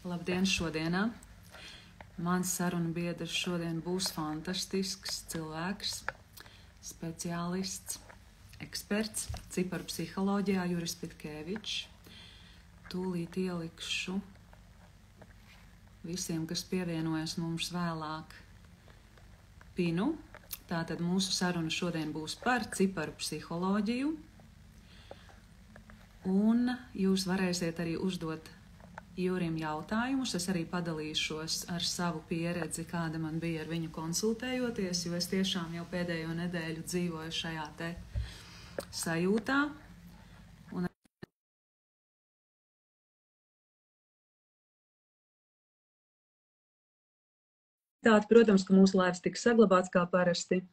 Labdien šodienā! Mans sarunu biedrs šodien būs fantastisks cilvēks, speciālists, eksperts, ciparu psiholoģijā Juris Pitkēvičs. Tūlīt ielikšu visiem, kas pievienojas mums vēlāk, pinu. Tātad mūsu saruna šodien būs par ciparu psiholoģiju. Un jūs varēsiet arī uzdot Jurim jautājumus. Es arī padalīšos ar savu pieredzi, kāda man bija ar viņu konsultējoties, jo es tiešām jau pēdējo nedēļu dzīvoju šajā te sajūtā. Un tātad, protams, ka mūsu laivs tiks saglabāts kā parasti.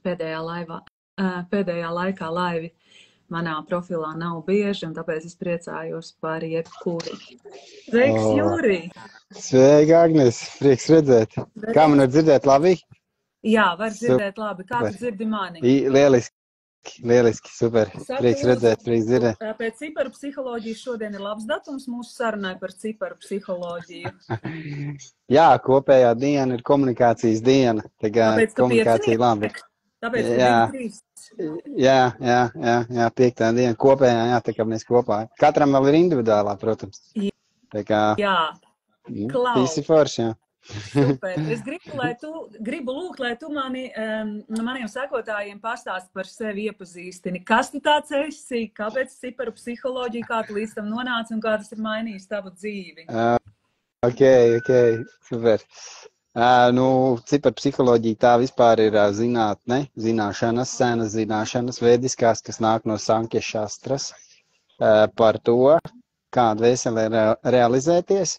Pēdējā laikā laivi manā profilā nav bieži, un tāpēc es priecājos par jebkuru. Sveiks, Jūri! Sveika, Agnes! Prieks redzēt. Kā man var dzirdēt labi? Jā, var dzirdēt labi. Kā tu dzirdi mani? Lieliski, super. Prieks redzēt, prieks dzirdēt. Pēc ciparu psiholoģijas šodien ir labs datums mūsu sarunai par ciparu psiholoģiju. Jā, kopējā diena ir komunikācijas diena. Tāpēc, ka komunikācija labi. Tāpēc, ka bija 3. Jā, 5. diena kopējā, jā, tā kā mēs kopā. Katram vēl ir individuālā, protams. Tā kā, visi forši, jā. Super. Es gribu lūgt, lai tu maniem sekotājiem pastāsti par sevi iepazīstini. Kas tu tāds esi, kāpēc ciparu psiholoģija, kā tu līdz tam nonāci un kā tas ir mainījis tavu dzīvi? Ok, super. Ciparu psiholoģija tā vispār ir zinātne, zināšanas, senas zināšanas, vēdiskās, kas nāk no Sankya šastras, par to, kā dvēselē realizēties,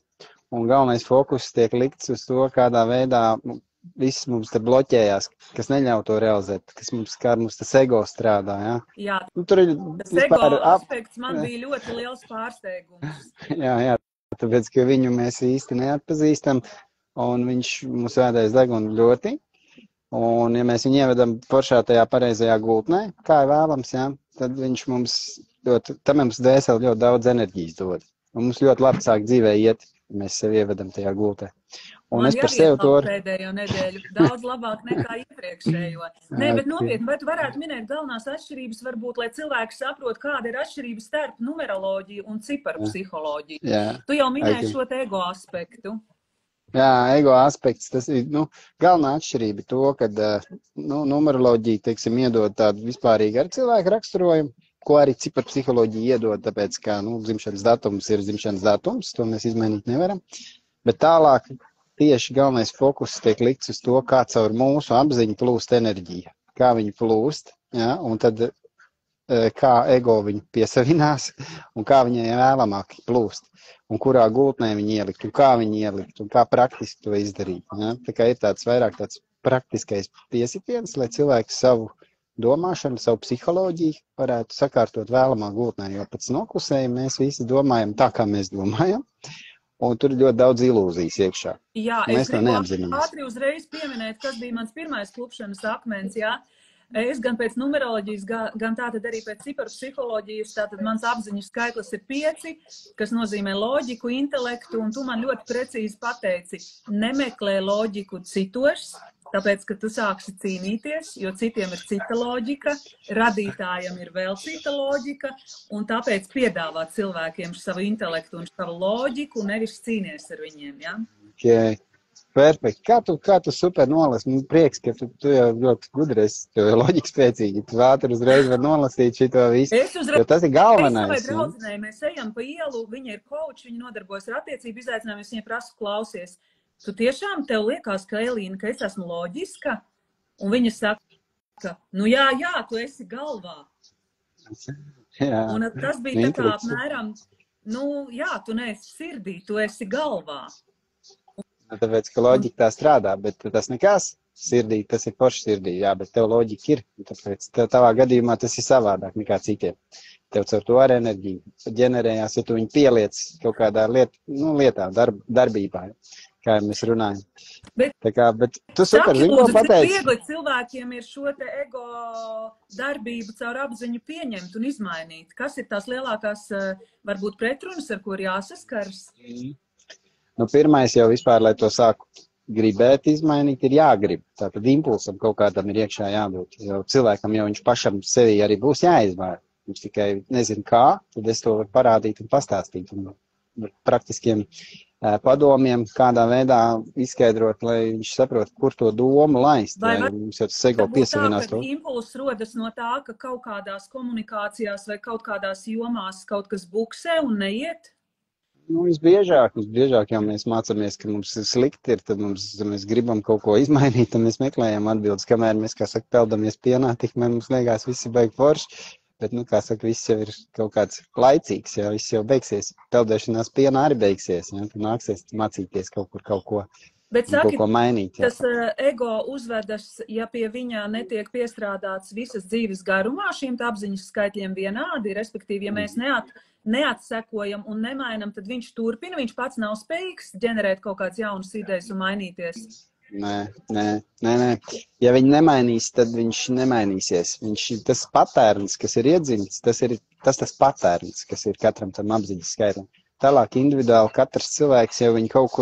un galvenais fokus tiek likts uz to, kādā veidā viss mums te bloķējās, kas neļauj to realizēt, kā mums tas ego strādā, jā. Jā, tur ir tas ego aspekts man bija ļoti liels pārsteigums. Jā, tāpēc, ka viņu mēs īsti neatpazīstam, un viņš mūs vēdēs degunu ļoti, un ja mēs viņu ievedam foršā tajā pareizajā gultnē, kā ir vēlams, jā, tad viņš mums dvēseli ļoti daudz enerģijas dod, un mums ļoti labi sāk dzīvē iet, ja mēs sevi ievedam tajā gultē. Un man es par sevi to pēdējo nedēļu daudz labāk nekā iepriekšējo. Nē, bet nopietni, vai tu varētu minēt galvenās atšķirības, varbūt, lai cilvēki saprot, kāda ir atšķirība starp numeroloģiju un ciparu psiholoģiju. Tu jau minēji šo te ego aspektu. Jā, ego aspekts, tas ir, galvenā atšķirība to, kad, numeroloģija, teiksim, iedod tādu vispārīgu ar cilvēku raksturojumu, ko arī ciparu psiholoģija iedod, tāpēc, ka, dzimšanas datums ir dzimšanas datums, to mēs izmainīt nevaram, bet tālāk tieši galvenais fokus tiek likts uz to, kā caur mūsu apziņu plūst enerģija, kā viņa plūst, ja, un tad kā ego viņu piesavinās un kā viņai vēlamāk plūst. Un kurā gultnē viņi ielikt, un kā viņi ielikt, un kā praktiski to izdarīt. Ja? Tā kā ir vairāk tāds praktiskais piesitiens, lai cilvēks savu domāšanu, savu psiholoģiju varētu sakārtot vēlamā gultnē, jo pēc noklusējuma mēs visi domājam tā, kā mēs domājam, un tur ir ļoti daudz ilūzijas iekšā. Jā, es gribu ātri uzreiz pieminēt, kas bija mans pirmais klupšanas akmens, jā. Es gan pēc numeroloģijas, gan tātad arī pēc ciparu psiholoģijas, tātad mans apziņas skaitlis ir 5, kas nozīmē loģiku, intelektu, un tu man ļoti precīzi pateici, nemeklē loģiku citos, tāpēc, ka tu sāksi cīnīties, jo citiem ir cita loģika, radītājam ir vēl cita loģika, un tāpēc piedāvā cilvēkiem savu intelektu un savu loģiku, nevis cīnies ar viņiem, jā? Okay. Perfekti. Kā tu super nolasi? Man prieks, ka tu jau ļoti gudri esi, tu jau loģiski spēcīgi. Tu ātri uzreiz var nolasīt šito visu, jo tas ir galvenais. Es savai draudzenei, mēs ejam pa ielu, viņa ir coach, viņa nodarbojas ar attiecību izaicinājumu, es viņai prasu klausies. Tu tiešām tev liekas, ka Elīna, ka es esmu loģiska? Un viņa saka, jā, tu esi galvā. Jā, un tas bija tā kā apmēram, tu neesi sirdī, tu esi galvā. Tāpēc, ka loģika tā strādā, bet tas nekas sirdī, tas ir forši sirdī, jā, bet tev loģika ir, tāpēc tavā gadījumā tas ir savādāk nekā citiem. Tev caur to ar enerģiju ģenerējās, ja tu viņu pieliec kaut kādā lietā, darbībā, kā mēs runājam. Bet tu super, zini, ko pateici? Cik viegli cilvēkiem ir šo te ego darbību caur apziņu pieņemt un izmainīt? Kas ir tās lielākās, varbūt, pretrunas, ar ko ir jāsaskars? Nu, pirmais jau vispār, lai to sāku gribēt izmainīt, ir jāgrib. Tātad impulsam kaut kādam ir iekšā jābūt. Jo cilvēkam jau viņš pašam sevī arī būs jāizmaina. Viņš tikai nezin kā, tad es to varu parādīt un pastāstīt. Un praktiskiem padomiem, kādā veidā izskaidrot, lai viņš saprot, kur to domu laist. Vai mums jau tas ego piesavinās to. Impulss rodas no tā, ka kaut kādās komunikācijās vai kaut kādās jomās kaut kas buksē un neiet? Nu, visbiežāk jau mēs mācāmies, ka mums slikti ir, tad mēs gribam kaut ko izmainīt, un mēs meklējam atbildes, kamēr mēs, kā saka, peldamies pienā, tikmēr mums liekas visi baigi forši. Bet, nu, kā saka, viss jau ir kaut kāds laicīgs, jā, viss jau beigsies. Peldēšanās pienā arī beigsies, jā, tad nāksies mācīties kaut ko, bet saki, kaut ko mainīt. Jā. Tas ego uzvedas, ja pie viņā netiek piestrādāts visas dzīves garumā šiem apziņas skaitļiem vienādi, respektīvi, ja mēs neatsekojam un nemainam, tad viņš turpina, viņš pats nav spējīgs ģenerēt kaut kādas jaunas idejas un mainīties. Nē. Ja viņi nemainīs, tad viņš nemainīsies. Tas patērns, kas ir iedzimts, tas patērns, kas ir katram tam apziņas skaitlim. Tālāk individuāli katrs cilvēks jau viņu kaut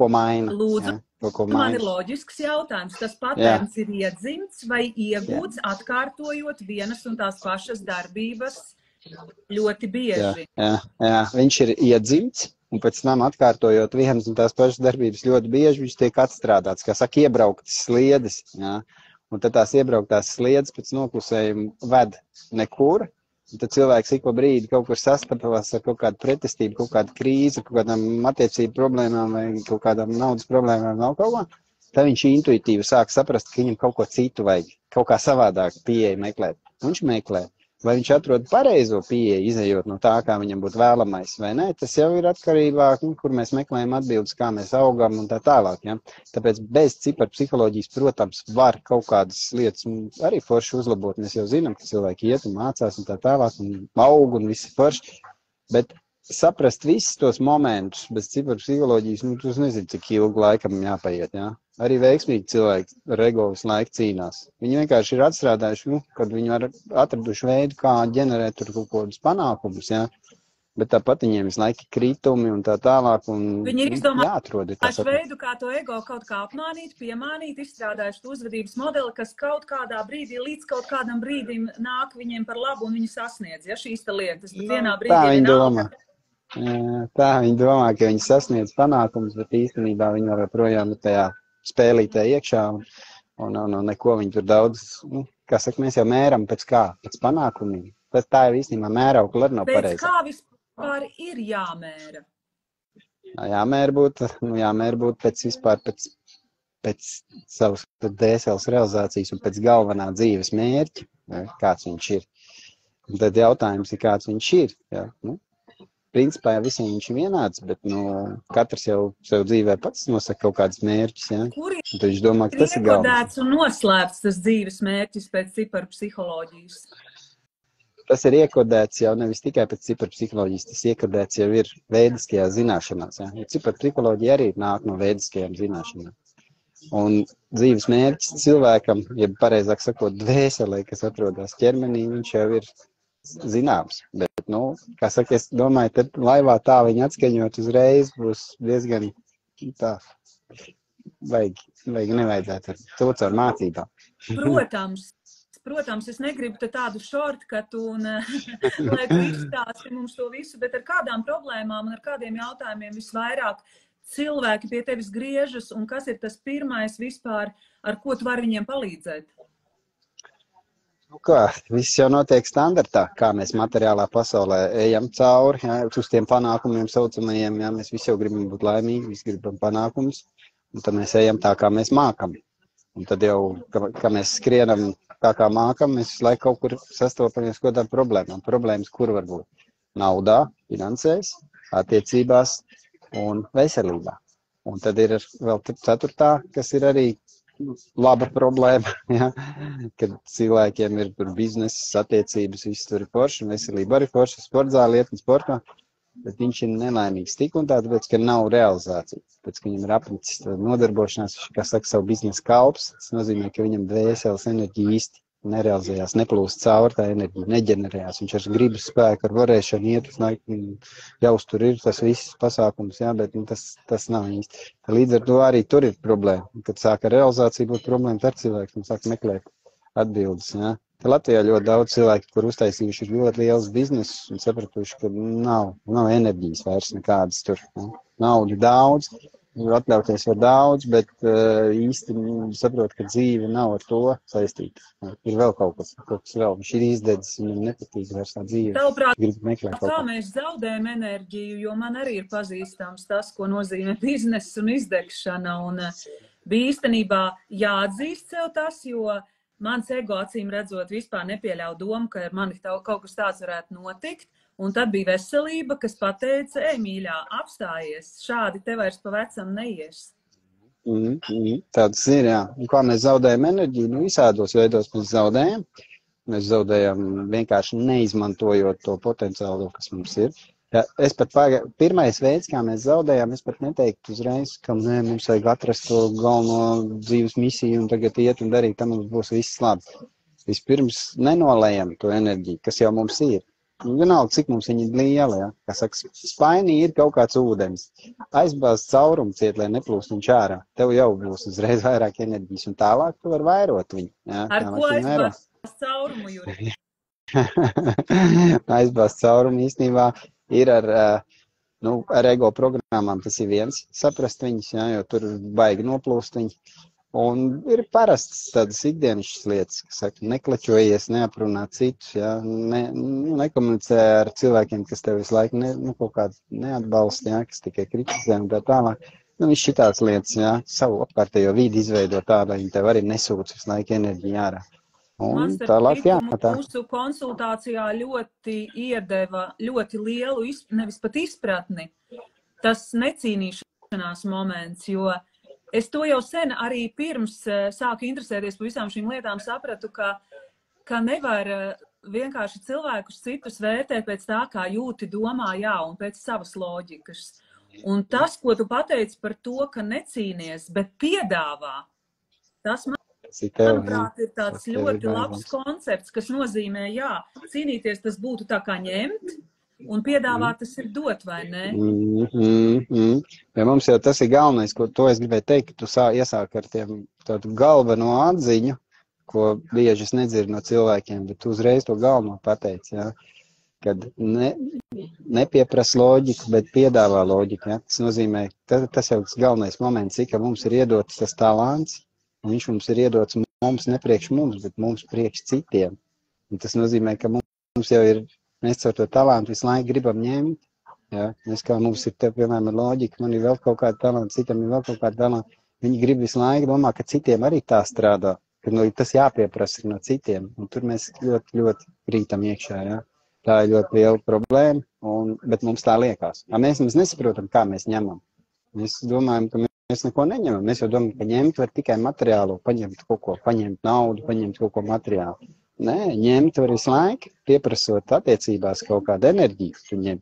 ko maina. Lūdzu, man ir loģisks jautājums. Tas patērns ir iedzimts vai iegūts, atkārtojot vienas un tās pašas darbības ļoti bieži? Jā, viņš ir iedzimts. Un pēc tam atkārtojot vienas un tās pašas darbības ļoti bieži, viņš tiek atstrādāts, kā saka, iebrauktas sliedes. Jā. Un tad tās iebrauktās sliedes pēc noklusējuma ved nekur. Un tad cilvēks ik pa brīdi kaut kur sastapās ar kaut kādu pretestību, kaut kādu krīzi, kaut kādām attiecību problēmām vai kaut kādām naudas problēmām, nav kaut ko. Tad viņš intuitīvi sāk saprast, ka viņam kaut ko citu vajag, kaut kā savādāk pieeja meklēt. Un viņš meklē. Vai viņš atrod pareizo pieeju, izējot no tā, kā viņam būtu vēlamais, vai nē, tas jau ir atkarībā, kur mēs meklējam atbildes, kā mēs augam un tā tālāk. Ja? Tāpēc bez ciparpsiholoģijas, protams, var kaut kādas lietas arī forši uzlabot. Mēs jau zinām, ka cilvēki iet un mācās un tā tālāk un aug un viss forši, bet saprast visus tos momentus bez ciparpsiholoģijas, tu nezini, cik ilgu laikam jāpaiet. Ja? Arī veiksmīgi cilvēki ar ego visu laiku cīnās. Viņi vienkārši ir atstrādājuši, kad viņi var atraduši veidu, kā ģenerēt tur kaut kādus panākumus, ja? Bet tāpat viņiem visu laiku kritumi un tā tālāk. Viņi ir izdomājuši veidu, kā to ego kaut kā apmānīt, piemānīt, izstrādājuši uzvedības modeli, kas kaut kādā brīdī, līdz kaut kādam brīdim nāk viņiem par labu un viņi sasniedz, ja šīs lietas. Bet vienā brīdī tā viņi domā. Tā viņi domā, ka viņi sasniedz panākumus, bet īstenībā viņi vēl projām tajā spēlītē iekšā un neko viņi tur daudz, kā saka, mēs jau mēram pēc panākumiem. Tā jau īstenībā mēraukla arī nav pareiza. Pēc kā vispār ir jāmēra? Jāmēra būt pēc savas dēseles realizācijas un pēc galvenā dzīves mērķa, kāds viņš ir. Un tad jautājums ir, kāds viņš ir. Jā, Principā jau visiem viņš ir vienāds, bet katrs jau sev dzīvē pats nosaka kaut kādus mērķus. Ja? Kur ir iekodēts un noslēpts tas dzīves mērķis pēc ciparpsiholoģijas? Tas ir iekodēts jau nevis tikai pēc ciparpsiholoģijas, tas iekodēts jau ir vediskajā zināšanās. Ja? Ciparpsiholoģija arī nāk no vediskajām zināšanām. Un dzīves mērķis cilvēkam, ja pareizāk sakot, dvēselē, kas atrodas ķermenī, viņš jau ir zināms, bet, kā saka, es domāju, tad laivā tā viņa atskaņot uzreiz būs diezgan tā, vajag nevajadzētu ar to caur mācībām. Protams, es negribu tādu shortcutu un lai tu izstāsti mums to visu, bet ar kādām problēmām un ar kādiem jautājumiem visvairāk cilvēki pie tevis griežas un kas ir tas pirmais vispār, ar ko tu vari viņiem palīdzēt? Viss jau notiek standartā, kā mēs materiālā pasaulē ejam cauri, ja, uz tiem panākumiem saucamajiem, ja, mēs visi jau gribam būt laimīgi, visi gribam panākumus, un tad mēs ejam tā, kā mēs mākam. Un tad jau, kā mēs skrienam tā, kā mākam, mēs visu laiku kaut kur sastopamies kādām problēmām. Problēmas, kur var būt? Naudā, finansēs, attiecībās un veselībā. Un tad ir vēl ceturtā, kas ir arī laba problēma, ja? Kad cilvēkiem ir tur biznesas, attiecības, viss tur ir forši, veselība arī forši, sportzāli iet un sportā, bet viņš ir nelaimīgs tik un tā, tāpēc, ka nav realizācija. Tāpēc, ka viņam ir apnicis nodarbošanās, kā saka, savu biznesa kalps, tas nozīmē, ka viņam dvēseles enerģija īsti nerealizējās, neplūst cauri tā enerģija, neģenerējās. Viņš ar gribas spēku, ar varēšanu iet uz laiku, jaust tur ir tas viss pasākums, jā, bet tas nav īsti. Līdz ar to arī tur ir problēma. Kad sāka realizācija būt problēma, tad cilvēks un sāk meklēt atbildes, jā. Te Latvijā ļoti daudz cilvēki, kur uztaisījuši ļoti liels biznesus un sapratuši, ka nav enerģijas vairs nekādas tur. Jā. Naudu daudz, atļauties var daudz, bet īsti saprot, ka dzīve nav ar to saistīta. Ir vēl kaut kas vēl. Viņš ir izdedzis, viņam nepatīk vairs tā dzīve. Tavuprāt, kā mēs zaudējam enerģiju, jo man arī ir pazīstams tas, ko nozīmē bizness un izdegšana. Un bija īstenībā jāatzīst sev tas, jo mans ego acīm redzot vispār nepieļauj domu, ka ar mani kaut kas tāds varētu notikt. Un tad bija veselība, kas pateica, ej, mīļā, apstājies, šādi te vairs pa vecam neies. Tāds ir, jā. Un kā mēs zaudējam enerģiju? Visādos veidos mēs zaudējam. Mēs zaudējam vienkārši neizmantojot to potenciālu, kas mums ir. Ja, pirmais veids, kā mēs zaudējām, es pat neteiktu uzreiz, ka mums vajag atrast to galveno dzīves misiju un tagad iet un darīt, tam mums būs viss labi. Vispirms nenolējam to enerģiju, kas jau mums ir. Vienalga, cik mums viņa ir liela, ja? Kā saka, spainī ir kaut kāds ūdens. Aizbāzt caurumu ciet, lai neplūst viņš ārā. Tev jau būs uzreiz vairāk enerģijas un tālāk tu var vairot viņu. Ja? Ar ko aizbāzt caurumu, Juri? Aizbāzt caurumu īstenībā ir ar ego programmām, tas ir viens. Saprast viņus, ja? Jo tur baigi noplūst viņi. Un ir parastas tādas ikdienišķas lietas, kas saka, neklačojies, neaprunā citus, ja? Nekomunicē ar cilvēkiem, kas tev visu laiku kaut kādu neatbalsta, ja? Kas tikai kritizē un tā tālāk. Viss šitāds lietas, ja? Savu apkārtējo vidi izveido tā, lai viņi tev arī nesūc visu laiku enerģiju ārā. Un tālāk, jā. Mūsu konsultācijā ļoti iedeva ļoti lielu, nevis pat izpratni, tas necīnīšanās moments, jo es to jau sen arī pirms sāku interesēties par visām šīm lietām, sapratu, ka nevar vienkārši cilvēkus citus vērtēt pēc tā, kā jūti, domā, jā, un pēc savas loģikas. Un tas, ko tu pateici par to, ka necīnies, bet piedāvā, tas, manuprāt, ir tāds ļoti labs koncepts, kas nozīmē, jā, cīnīties tas būtu tā kā ņemt, un piedāvāt tas ir dot, vai ne? Ja mums jau tas ir galvenais, ko to es gribēju teikt, ka tu iesāk ar tādu galveno atziņu, ko bieži es nedzirdu no cilvēkiem, bet tu uzreiz to galveno pateici, ja? Kad nepieprasa loģiku, bet piedāvā loģiku. Ja? Tas nozīmē, tas jau tas galvenais moments, ka mums ir iedots tas talants, un viņš mums ir iedots mums ne priekš mums, bet mums priekš citiem. Un tas nozīmē, ka mums jau ir mēs ar to talantu visu laiku gribam ņemt. Ja? Mēs kā mums ir, piemēram, loģika, man ir vēl kaut kāda talanta, citam ir vēl kaut kāda talanta. Viņi grib visu laiku domāt, ka citiem arī tā strādā, ka tas jāpieprasa no citiem. Un tur mēs ļoti, ļoti krītam iekšā. Ja? Tā ir ļoti liela problēma, bet mums tā liekas. Mēs nesaprotam, kā mēs ņemam. Mēs domājam, ka mēs neko neņemam. Mēs jau domājam, ka ņemt var tikai materiālo, paņemt kaut ko, paņemt naudu, paņemt kaut ko materiālu. Nē, ņemt var visu laiku, pieprasot attiecībās kaut kādu enerģiju, tu ņem.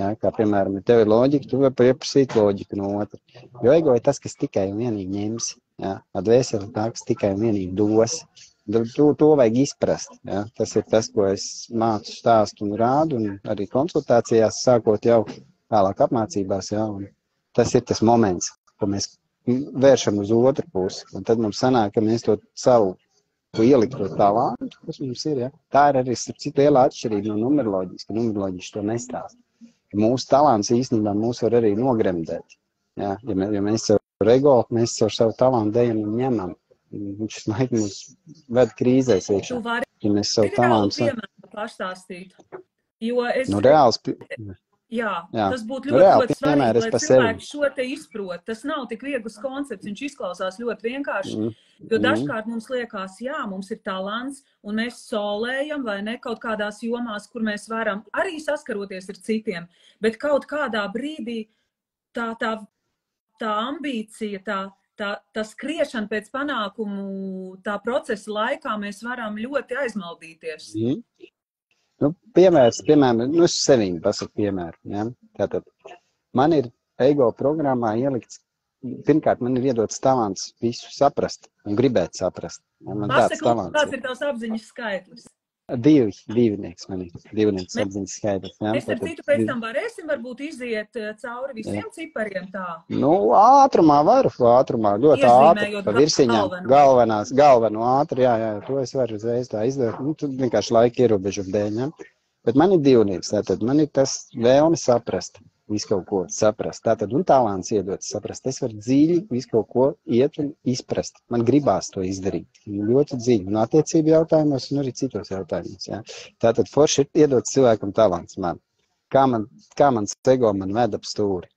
Ja, kā, piemēram, ja tev ir loģika, tu vari pieprasīt loģiku no otra. Jo ego ir tas, kas tikai un vienīgi ņems. Ja, dvēseli tā, kas tikai un vienīgi dos. To vajag izprast. Ja. Tas ir tas, ko es mācu, stāstu un rādu, un arī konsultācijās sākot jau tālāk apmācībās. Ja, un tas ir tas moments, ko mēs vēršam uz otru pusi. Un tad mums sanāk, ka mēs to savu ielikt to talantu, kas mums ir, ja? Tā ir arī cita liela atšķirība no numeroloģijas, ka numeroloģijas to nestāst. Mūsu talants īstenībā mūs var arī nogremdēt. Ja? Ja mēs caur ego, mēs caur savu talantu dejam un ņemam. Viņš laikam mūs ved krīzēs iekšā. Ja mēs savu talantu... pastāstīt. Jo es... reāls... Jā, tas būtu ļoti svarīgi, lai cilvēki šo te izprot. Tas nav tik viegls koncepts, viņš izklausās ļoti vienkārši, jo dažkārt mums liekas, jā, mums ir talants, un mēs solējam vai ne kaut kādās jomās, kur mēs varam arī saskaroties ar citiem, bet kaut kādā brīdī tā ambīcija, tā skriešana pēc panākumu, tā procesa laikā mēs varam ļoti aizmaldīties. Piemēram, es sevīm pasaku piemēru. Ja? Tātad, man ir ego programmā ielikts pirmkārt, man ir iedots talants visu saprast un gribēt saprast. Man tāds Pasaka, talants kāds ir tavs apziņas skaitlis? Divnieks man ir. Divnieks Mēs- apziņas skaitlis. Jā, Mēs ar citu pēc tam varēsim varbūt iziet cauri visiem cipariem tā. Nu, ātrumā ļoti ātri, Iezīmējot pa virsiņām, galveno ātri, jā, to es varu uzreiz tā izdarīt, nu, tu vienkārši laika ierobežumu dēļ, ja? Bet man ir divnieks, tātad man ir tas vēlme saprast, visu kaut ko saprast, tātad un talants iedots saprast, es varu dziļi visu kaut ko iet un izprast, man gribās to izdarīt, ļoti dziļi, un attiecību jautājumos un arī citos jautājumos, ja? Tātad forši ir iedots cilvēkam talants man. Kā mans ego man ved ap stūri.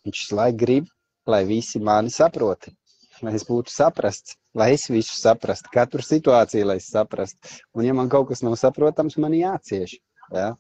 Viņš visu laiku grib, lai visi mani saproti, lai es būtu saprasts, lai es visu saprastu, katru situāciju, lai es saprastu. Un ja man kaut kas nav saprotams, man jācieš. Ja?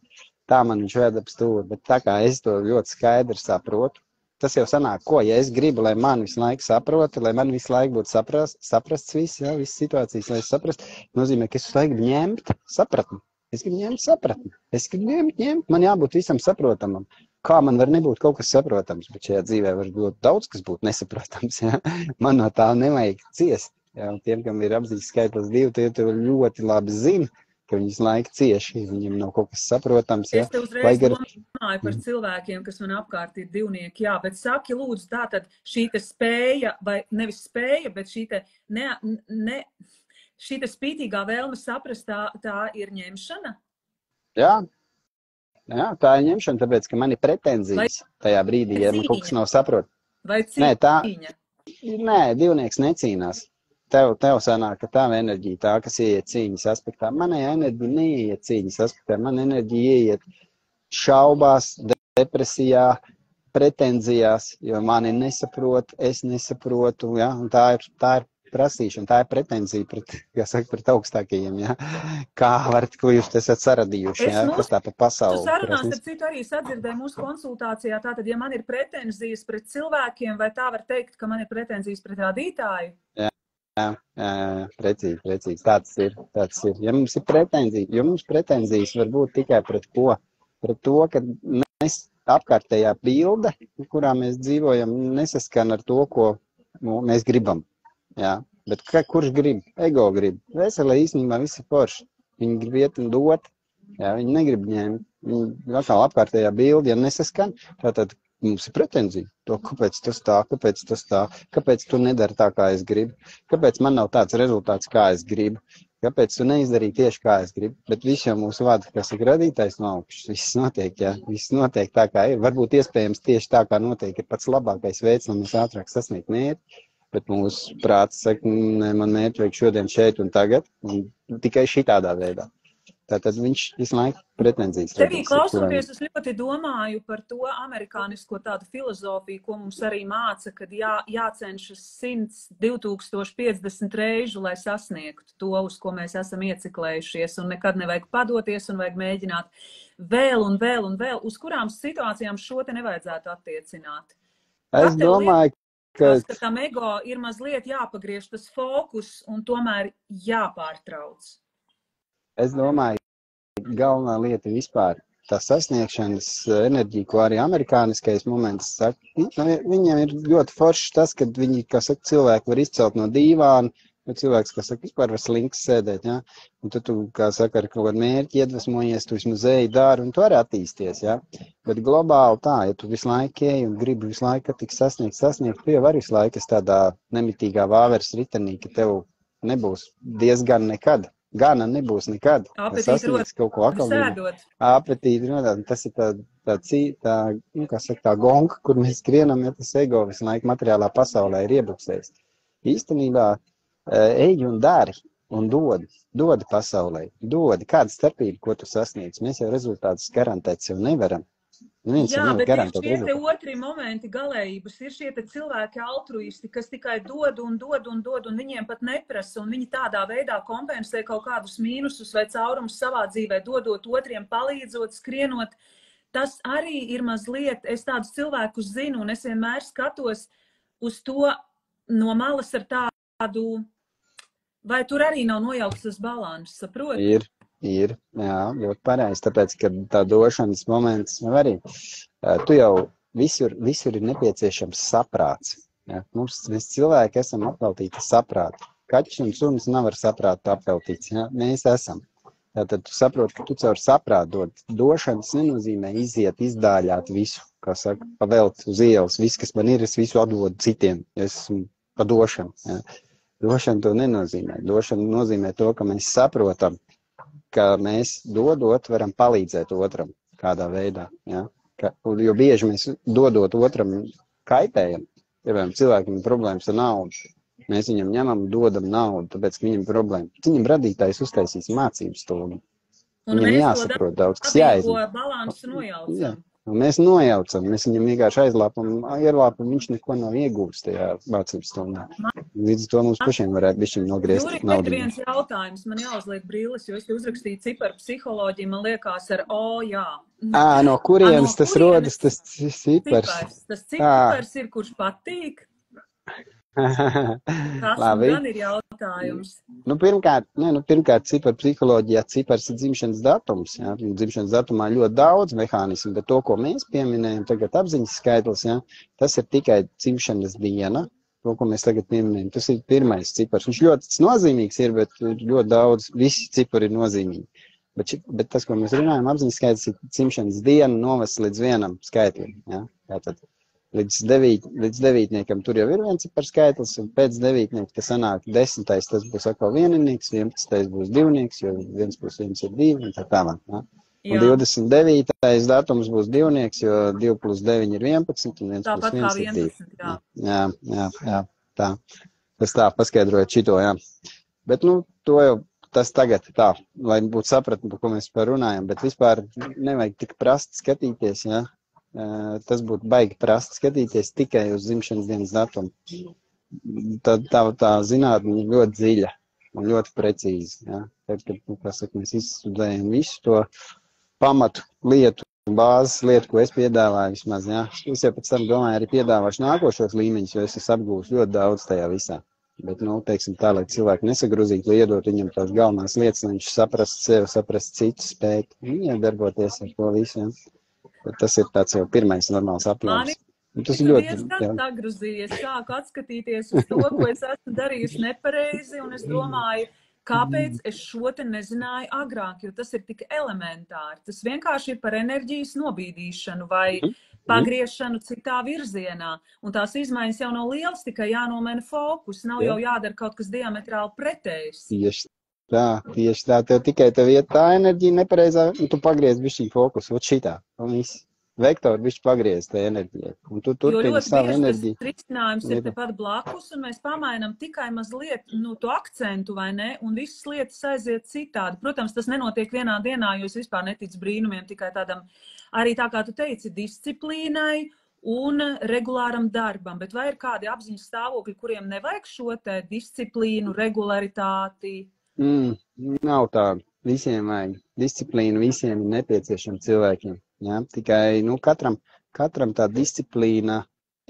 Tā man viņš ved ap stūri, bet tā kā es to ļoti skaidri saprotu, tas jau sanāk, ko, ja es gribu, lai man visu laiku saproti, lai man visu laiku būtu saprasts viss, ja? Visas situācijas, lai es saprastu, nozīmē, ka es visu laiku ņemt sapratni. Es gribu ņemt sapratni. Es gribu ņemt. Man jābūt visam saprotamam. Kā man var nebūt kaut kas saprotams, bet šajā dzīvē var būt daudz, kas būtu nesaprotams. Ja? Man no tā nevajag ciest. Ja? Un tiem, kam ir apziņas skaitlis 2, tie to ļoti labi zina, ka viņi visu laiku cieši, viņiem nav kaut kas saprotams. Ja? Es te uzreiz domāju par cilvēkiem, kas man apkārt ir divnieki. Jā, bet saki lūdzu, tātad šī te spēja, vai nevis spēja, bet šī te šī spītīgā vēlme saprast, tā ir ņemšana? Jā, tā ir ņemšana, tāpēc, ka man ir pretenzijas tajā brīdī, ja man kaut kas nav saprot. Vai cīņa? Nē, divnieks necīnās. Tev sanāk, ka tava enerģija tā, kas ieiet cīņas aspektā. Manai enerģija neieiet cīņas aspektā. Man enerģija ieiet šaubās, depresijā, pretenzijās, jo mani nesaprot, es nesaprotu, ja? Un tā ir prasīšana, tā ir pretenzija pret augstākajiem, ja? Kā varat, ko jūs esat saradījuši, ja? Kas tā pa pasauli? Tu sarunās, ar citu arī sadzirdēju mūsu konsultācijā, tātad, ja man ir pretenzijas pret cilvēkiem, vai tā var teikt, ka man ir pretenzijas pret radītāju? Jā, precīzi, tāds ir. Ja mums ir pretenzija, jo mums pretenzijas var būt tikai pret ko? Pret to, ka mēs apkārtējā bilde, kurā mēs dzīvojam, nesaskan ar to, ko mēs gribam. Jā, bet kurš grib? Ego grib. Veselē īstenībā visi forši. Viņi grib iet un dot. Jā, viņi negrib ņemt. Viņi atkal apkārtējā bildi, ja nesaskan, tātad mums ir pretenzija. To, kāpēc tas tā, kāpēc tu nedari tā, kā es gribu, kāpēc man nav tāds rezultāts, kā es gribu, kāpēc tu neizdarīji tieši, kā es gribu. Bet viss jau mūsu vada, kas ir radītājs no augšas. Viss notiek, jā. Viss notiek tā, kā ir. Varbūt iespējams tieši tā, kā notiek, ir pats labākais veids, lai mēs ātrāk sasniegt mērķi. Bet mūsu prāts saka, ne, man mērķi vajag šodien šeit un tagad, un tikai šitādā veidā. Tātad viņš visu laiku pretenzijas. Tevī klausoties, es ļoti domāju par to amerikānisko tādu filozofiju, ko mums arī māca, kad jācenšas 100, 2050 reižu, lai sasniegtu to, uz ko mēs esam ieciklējušies, un nekad nevajag padoties un vajag mēģināt vēl un vēl un vēl, uz kurām situācijām šo te nevajadzētu attiecināt. Es domāju, ka tam ego ir mazliet jāpagriež tas fokus un tomēr jāpārtrauc. Es domāju, galvenā lieta vispār tā sasniegšanas enerģija, ko arī amerikāniskais moments saka, viņiem ir ļoti forši tas, kad viņi, kā saka, cilvēki var izcelt no dīvāna, jo cilvēks, kā saka, vispār var slinks sēdēt, ja? Un tu, kā saka, ar kaut kādu mērķi iedvesmojies, tu vismaz eji dari, un tu arī attīsties, ja? Bet globāli tā, ja tu visu laiku eji un gribi visu laiku, ka tik sasniegt, tu jau arī visu laiku esi tādā nemitīgā vāveres ritenī, ka tev nebūs diezgan nekad. Gana nebūs nekad. Apetīti rodot. Apetīti rodot. Tas ir tā, nu, kā saka, tā gonka, kur mēs skrienam, ja tas ego visu laiku materiālā pasaulē ir iebuksējis. Īstenībā ej un dari un dodi pasaulē. Dodi. Kāda starpība, ko tu sasniedz? Mēs jau rezultātus garantēt sev nevaram. Jā, bet ir šie te otri momenti galējības, ir šie te cilvēki altruisti, kas tikai dod un viņiem pat neprasa, un viņi tādā veidā kompensē kaut kādus mīnusus vai caurumus savā dzīvē, dodot otriem, palīdzot, skrienot. Tas arī ir mazliet, es tādus cilvēkus zinu, un es vienmēr skatos uz to no malas ar tādu, vai tur arī nav nojaukts tas balans, saproti? Ir, jā, ļoti pareizi, tāpēc, ka tā došanas moments arī, tu jau visur ir nepieciešams saprāts. Ja? Mēs cilvēki esam apveltīti saprātu. Kaķis un sunis nav ar saprātu apveltīts. Ja? Mēs esam. Tātad tu saproti, ka tu caur saprātu došanas nenozīmē iziet, izdāļāt visu, kā saka, pavelt uz ielas. Viss, kas man ir, es visu atdodu citiem. Es esmu pa došanu. Ja? Došana to nenozīmē. Došana nozīmē to, ka mēs saprotam, ka mēs dodot varam palīdzēt otram kādā veidā. Ja? Jo bieži mēs dodot otram kaitējam. Piemēram, cilvēkiem ir problēmas ar naudu. Mēs viņam ņemam, dodam naudu, tāpēc, ka viņam ir problēma. Viņam radītājs uztaisīs mācības stūri. Viņam jāsaprot daudz, kas jāizņem. Balansu nojaucam. Jā. Un mēs nojaucam, mēs viņam vienkārši ielāpam, viņš neko nav iegūst tajā mācības stundā. Līdz to mums pašiem varētu bišķiņ nogriezt naudu. Jūri, viens jautājums, man jāuzliek brīles, jo es uzrakstīju ciparu psiholoģiju, man liekas ar O, jā. No kurienes tas rodas, tas cipars? Tas cipars ir, kurš patīk? Tas gan ir jautājums. Pirmkārt, ciparu psiholoģijā cipars ir dzimšanas datums. Ja? Dzimšanas datumā ļoti daudz mehānismu, bet to, ko mēs pieminējam, tagad apziņas skaitlis, ja? Tas ir tikai dzimšanas diena. To, ko mēs tagad pieminējam, tas ir pirmais cipars. Viņš ļoti nozīmīgs ir, bet ļoti daudz, visi cipari ir nozīmīgi. Bet tas, ko mēs runājam, apziņas skaitlis ir dzimšanas diena novest līdz vienam skaitlim. Ja? Tātad līdz devītniekam tur jau ir viens cipars skaitlis, un pēc devītnieka, tas sanāk 10. tas būs atkal vieninieks, 11. būs divnieks, jo 1 + 1 ir 2, un tā tālāk. Ja? Un 29. datums būs divnieks, jo 2 + 9 ir 11, un 1 + 1 ir 2. Jā, tā. Tas tā, paskaidrojot šito, jā. Bet, to jau tas tagad tā, lai būtu sapratni, par ko mēs parunājam, bet vispār nevajag tik prasti skatīties, jā. Tas būtu baigi prasti skatīties tikai uz dzimšanas dienas datumu. Tā zinātne ir ļoti dziļa un ļoti precīzi. Ja? Tad, kad mēs izstudējam visu to pamatu lietu, bāzes lietu, ko es piedāvāju vismaz. Ja? Es jau pēc tam domāju arī piedāvāšu nākošos līmeņus, jo es esmu apgūst ļoti daudz tajā visā. Bet, teiksim tā, lai cilvēki nesagrūzītu, lai iedot viņam tās galvenās lietas, lai viņš saprast sevi, saprast citus, spēt. Viņai darboties ar to visu. Ja? Tas ir tāds jau pirmais normāls apjoms. Tas ir ļoti sagrūzījies, sāku atskatīties uz to, ko es esmu darījusi nepareizi, un es domāju, kāpēc es šo te nezināju agrāk, jo tas ir tik elementāri. Tas vienkārši ir par enerģijas nobīdīšanu vai pagriešanu citā virzienā. Un tās izmaiņas jau nav lielas, tikai jānomaina fokus. Nav jau jādara kaut kas diametrāli pretējs. Tieši tā, tev iet tā enerģija nepareizā, un tu pagriez bišķiņ fokusu, šitā, un viss. Vektori bišķi pagriez tā enerģija, un tu turpini savu enerģiju. Jo ļoti bieži tas risinājums ir tepat blakus, un mēs pamainam tikai mazliet, to akcentu, vai ne, un visas lietas aiziet citādi. Protams, tas nenotiek vienā dienā, jo es vispār neticu brīnumiem, tikai tādam, arī tā kā tu teici, disciplīnai un regulāram darbam. Bet vai ir kādi apziņas stāvokļi, kuriem nevajag šo te disciplīnu, regularitāti? Nav tā. Visiem vajag disciplīnu, visiem ir nepieciešama cilvēkiem. Ja? Tikai katram tā disciplīna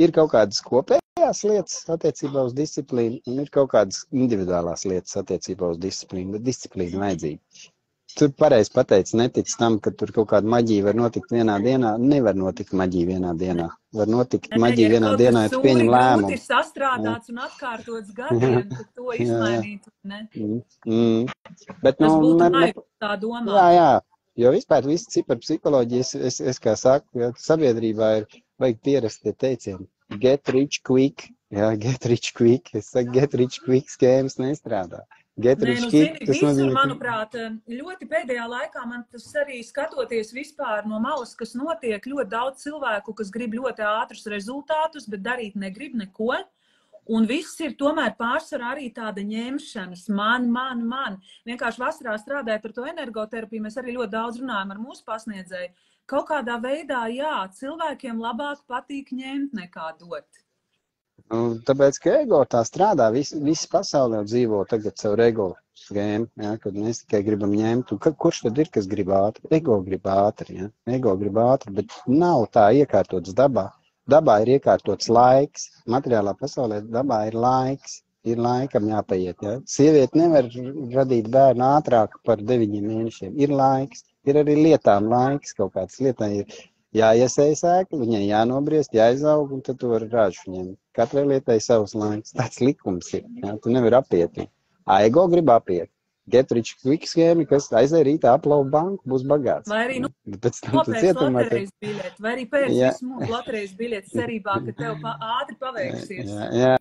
ir kaut kādas kopējās lietas attiecībā uz disciplīnu un ir kaut kādas individuālās lietas attiecībā uz disciplīnu, bet disciplīna vajadzīga. Tur pareizi pateici, netic tam, ka tur kaut kāda maģija var notikt vienā dienā. Nevar notikt maģija vienā dienā. Var notikt maģija vienā dienā, ja tu pieņem lēmumu. Ir sastrādāts un atkārtots gadiem, ka to izmainīt, ne? Bet, tas būtu naivi tā domāt. Jā, jo vispār viss ciparu psiholoģija, es kā saku, ja sabiedrībā vajag pierast tie teicieni. Get rich quick. Jā, get rich quick. Es saku, get rich quick schēmas nestrādā. Visur, manuprāt, ļoti pēdējā laikā man tas arī skatoties vispār no malas, kas notiek, ļoti daudz cilvēku, kas grib ļoti ātrus rezultātus, bet darīt negrib neko. Un viss ir tomēr pārsvarā arī tāda ņemšanas, man. Vienkārši vasarā strādājot ar to energoterapiju, mēs arī ļoti daudz runājam ar mūsu pasniedzēju. Kaut kādā veidā, jā, cilvēkiem labāk patīk ņemt nekā dot. Tāpēc, ka ego tā strādā, visi pasaulē dzīvo tagad savu ego schēmu, ja, kad mēs tikai gribam ņemt. Kurš tad ir, kas grib ātri? Ego grib ātri, ja? Ego grib ātri, bet nav tā iekārtots dabā. Dabā ir iekārtots laiks. Materiālā pasaulē dabā ir laiks. Ir laikam jāpaiet, ja? Sieviete nevar radīt bērnu ātrāk par 9 mēnešiem. Ir laiks. Ir arī lietām laiks kaut kāds. Lietai jāiesēja sēkla, viņai jānobriest, jāizaug, un tad tu vari rāžu viņiem. Katrai lietai savs laiks. Tāds likums ir. Jā, tu nevari apiet. Ego grib apiet. Get rich quick schēmi, kas aizēja rītā aplauba banku, būs bagāts. Vai arī nopērts loterejas biļeti, vai arī pēc visu mūsu loterejas biļeti cerībā, ka tev ātri paveiksies. Jā.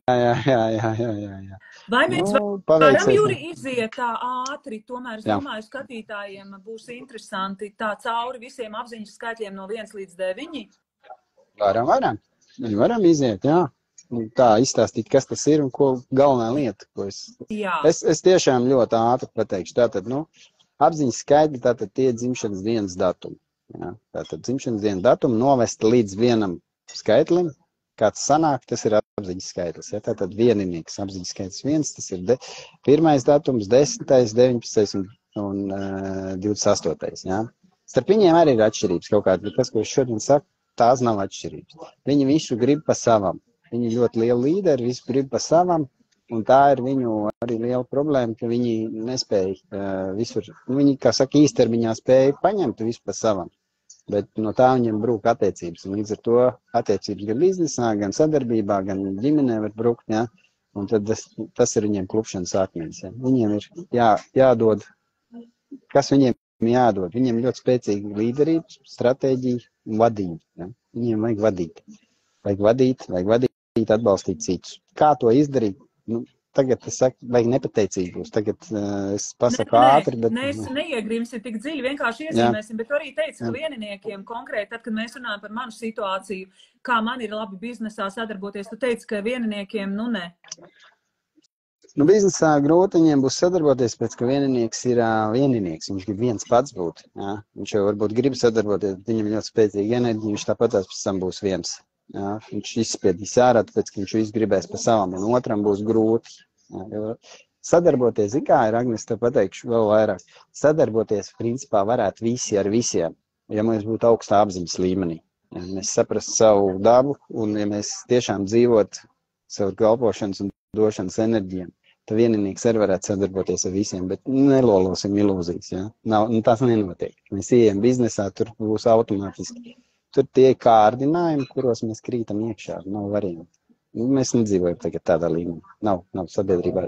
Vai mēs varam, Juri, iziet tā ātri, tomēr es domāju, skatītājiem būs interesanti tā cauri visiem apziņas skaitļiem no 1 līdz 9? Varam. Varam iziet, jā. Tā izstāstīt, kas tas ir un ko galvenā lieta, ko es tiešām ļoti ātri pateikšu. Tātad, apziņas skaidri, tātad tie dzimšanas dienas datumi. Jā, tātad dzimšanas dienas datumi novest līdz vienam skaitlim, kāds sanāk, tas ir apziņas skaitlis. Ja? Tātad vieninieks apziņas skaitlis 1, tas ir pirmais datums, 10., 19. un 28. Ja? Starp viņiem arī ir atšķirības kaut kāda, bet tas, ko es šodien saku, tās nav atšķirības. Viņi visu grib pa savam. Viņi ļoti lieli līderi, visu grib pa savam, un tā ir viņu arī liela problēma, ka viņi nespēja visur, viņi, kā saka, īstermiņā spēja paņemt visu pa savam, bet no tā viņiem brūk attiecības, un līdz ar to attiecības gan biznesā, gan sadarbībā, gan ģimenē var brūkt, ja? Un tad tas ir viņiem klupšanas akmens. Ja? Viņiem ir jādod, kas viņiem jādod? Viņiem ļoti spēcīga līderība, stratēģija un vadība. Ja? Viņiem vajag vadīt. Vajag vadīt, atbalstīt citus. Kā to izdarīt? Tagad es saku, vajag nepateicīgos. Tagad es pasaku ātri, bet... Mēs neiegrimsim tik dziļi, vienkārši iezīmēsim, bet tu arī teici, ka vieniniekiem konkrēti, tad, kad mēs runājam par manu situāciju, kā man ir labi biznesā sadarboties, tu teici, ka vieniniekiem, ne. Biznesā grūti viņiem būs sadarboties, pēc ka vieninieks ir vieninieks. Viņš grib viens pats būt. Ja? Viņš jau varbūt grib sadarboties, bet viņam ļoti spēcīga enerģija, viņš tāpatās pēc tam būs viens. Ja? Viņš izspiedīs ārā, tāpēc, ka viņš visu gribēs pa savam, un otram būs grūti. Ja? Sadarboties, kā ir, Agnes, te pateikšu vēl vairāk. Sadarboties, principā, varētu visi ar visiem, ja mēs būtu augstā apziņas līmenī. Ja mēs saprastu savu dabu, un ja mēs tiešām dzīvot savu kalpošanas un došanas enerģijām, tad vieninieks arī varētu sadarboties ar visiem, bet nelolosim ilūzijas. Ja? Tas nenotiek. Mēs ieejam biznesā, tur būs automātiski. Tur tie kārdinājumi, kuros mēs krītam iekšā, nav varianti. Mēs nedzīvojam tagad tādā līmenī. Nav sabiedrībā.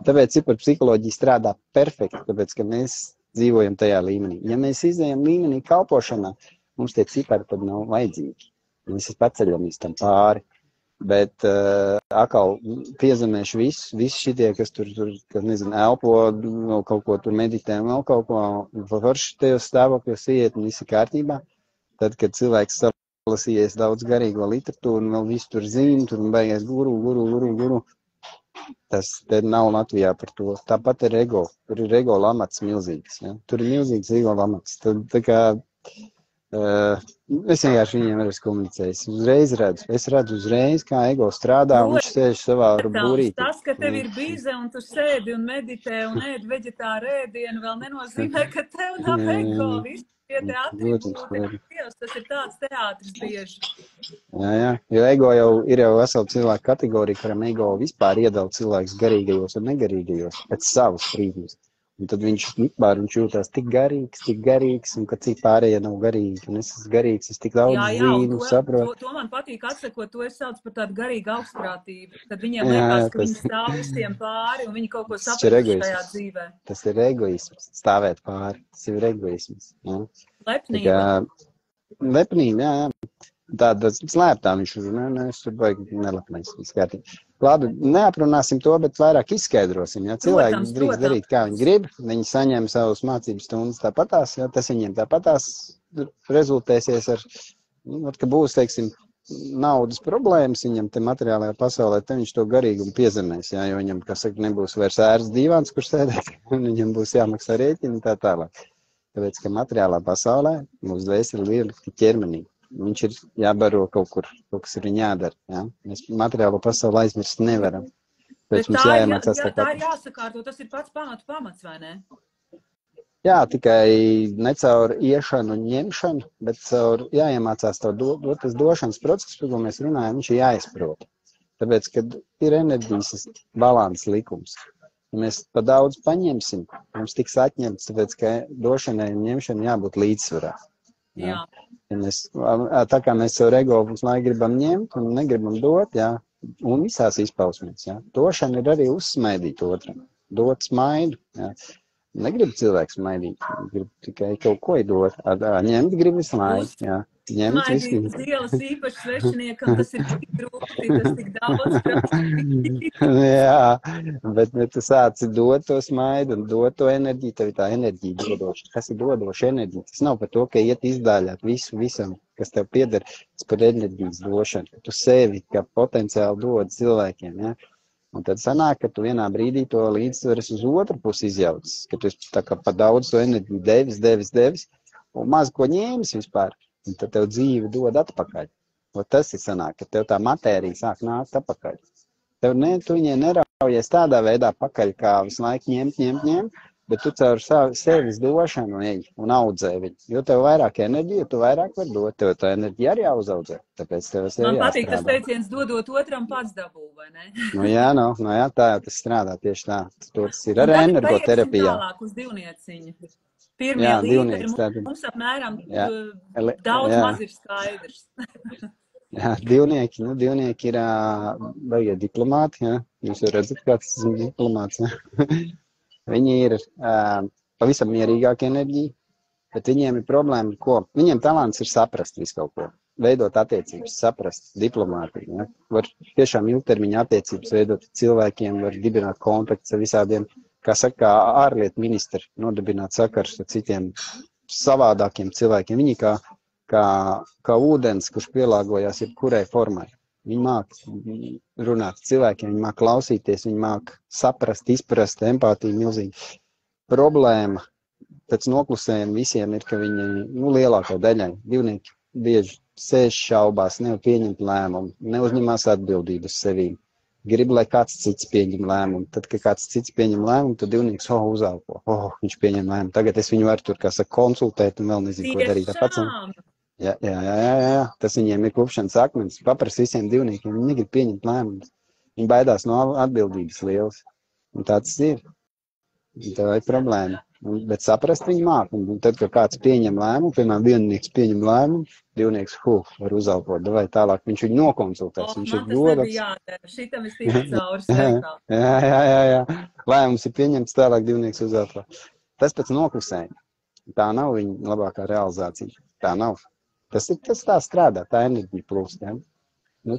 Tāpēc cipar psiholoģija strādā perfekti, tāpēc, ka mēs dzīvojam tajā līmenī. Ja mēs izējam līmenī kalpošanā, mums tie cipari tad nav vajadzīgi. Mēs paceļamies tam pāri. Bet atkal piezemēšu visi šitie, kas tur nezinu, elpo, vēl kaut ko tur meditē, vēl kaut ko, forši tajos stāvokļos iet un visi kārtībā. Tad, kad cilvēks salasījies daudz garīgo literatūru un vēl visu tur zina, tur beigas guru, tas te nav Latvijā par to. Tāpat ir ego. Tur ir ego lamats milzīgs. Ja? Tur ir milzīgs ego lamats. Tad, tā kā es vienkārši viņiem arī komunicēju. Es redzu uzreiz, kā ego strādā, un viņš sēž savā burītī. Tas, ka tev ir bīze un tu sēdi un meditē un ēd veģetāru ēdienu, vēl nenozīmē, ka tev nav ego. Visi tie te atribūti, tas ir tāds teātris bieži. Jā, jo ego ir jau vesela cilvēka kategorija, kuram ego vispār iedala cilvēks garīgajos un negarīgajos pēc savas prīdnes. Un tad viņš jūtās tik garīgs, un ka cik pārējie nav garīgi. Un es esmu garīgs, es tik daudz zinu, saprotu. To man patīk atsakot, to es saucu par tādu garīgu augstprātību. Tad viņiem liekas, ka viņi stāv visiem pāri, un viņi kaut ko sapratuši tajā dzīvē. Tas ir egoisms, stāvēt pāri. Tas ir egoisms. Ja? Lepnība. Lepnība, jā. Tāda slēptā viņš runā, es tur baigi nelepnais. Labi, neaprunāsim to, bet vairāk izskaidrosim. Ja? Cilvēki drīkst darīt, kā viņi grib. Viņi saņem savus mācības stundas tāpatās, ja? Tas viņiem tāpatās rezultēsies ar, ka būs, teiksim, naudas problēmas viņam te materiālajā pasaulē, te viņš to garīgumu piezemēs, ja? Jo viņam, kas saka, nebūs vairs ēras divāns, kur sēdēt, un viņam būs jāmaksā rēķini tā tālāk. Tāpēc, ka materiālā pasaulē mūsu dvēseli ir ķermenī. Viņš ir jābaro kaut kur, kaut kas ir viņa jādara. Ja? Mēs materiālo pasauli aizmirst nevaram. Bet tā ir jāsakārto, tas ir pats pamats, vai ne? Jā, tikai ne caur iešanu un ņemšanu, bet caur jāiemācās tas došanas process, par ko mēs runājam, viņš ir jāizprot. Tāpēc, kad ir enerģijas balans likums, ja mēs pa daudz paņemsim, mums tiks atņemts, tāpēc, ka došanai un ņemšanai jābūt līdzsvarā. Ja? Ja mēs, tā kā mēs savu ego visu laiku gribam ņemt un negribam dot, jā, un visās izpausmēs, jā. Došana ir arī uzsmaidīt otram, dot smaidu, jā. Negribu cilvēku smaidīt, gribu tikai kaut ko dot, ņemt gribu visu laiku, jā. Smaidīt uz ielas īpaši svešiniekam, tas ir tik grūti, tas tik daudz prasīgi. Jā, bet tu sāci dot to smaidu un dot to enerģiju, tev ir tā enerģija dodoša. Kas ir dodoša enerģija? Tas nav par to, ka iet izdāļāt visam, kas tev pieder, tas par enerģijas došanu. Tu sevi kā potenciāli dod cilvēkiem, ja? Un tad sanāk, ka tu vienā brīdī to līdzsvaras uz otru pusi izjaucis, ka tu tā kā pa daudz to enerģiju devis, un maz ko ņēmis vispār. Un tad tev dzīve dod atpakaļ. Un tas ir sanāk, ka tev tā matērija sāk nākt atpakaļ. Tu viņai neraujies tādā veidā pakaļ, kā visu laiku ņemt, bet tu caur sevis došanu ej un audzē viņu. Jo tev vairāk enerģija, tu vairāk var dot, tev tā enerģija arī jāuzaudzē. Tāpēc tev sev jāstrādā. Man patīk tas teiciens dodot otram pats dabū, vai ne? Nu jā, tā jau tas strādā tieši tā. Tas ir ar energoterapijā. Tālāk uz divnieciņu. Pirmie līderi mums apmēram daudz maz ir skaidrs. Jā, divnieki ir baigie diplomāti, jā. Jūs jau redzat, kāds tas ir diplomāts, jā. Viņi ir pavisam mierīgāka enerģija, bet viņiem ir problēma, ko? Viņiem talants ir saprast visu kaut ko, veidot attiecības, saprast diplomātiju, ja? Var tiešām ilgtermiņa attiecības veidot cilvēkiem, var dibināt kontaktus ar visādiem, kā saka, ārlietu ministri, nodibināt sakars ar citiem savādākiem cilvēkiem. Viņi kā ūdens, kurš pielāgojās jebkurai formai. Viņi māk runāt cilvēkiem, viņi māk klausīties, viņi māk saprast, izprast, empātiju milzīgi. Problēma pēc noklusējuma visiem ir, ka viņi, lielākā daļai, divnieki bieži sēž šaubās, nevar pieņemt lēmumu, neuzņemās atbildības sevī. Grib, lai kāds cits pieņem lēmumu. Tad, kad kāds cits pieņem lēmumu, tad divnieks uzalpo. Viņš pieņem lēmumu. Tagad es viņu varu tur, kā saka, konsultēt un vēl nezinu, ko darīt. Jā. Tas viņiem ir klupšanas akmens. Paprast visiem divniekiem. Viņi negrib pieņemt lēmumus. Viņi baidās no atbildības lielas. Un tāds ir. Tā ir problēma. Bet saprast viņi māk. Un tad, kad kāds pieņem lēmumu, piemēram, viennieks pieņem lēmumu, divnieks, var uzalpot, vai tālāk viņš viņu nokonsultēs. Viņš ir godāks. Šitam es tiku cauri. Jā. Lēmums ir pieņemts, tālāk divnieks uzalpot. Tas pēc noklusējuma. Tā nav viņa labākā realizācija. Tā nav. Tas tā strādā, tā enerģija plūst. Ja?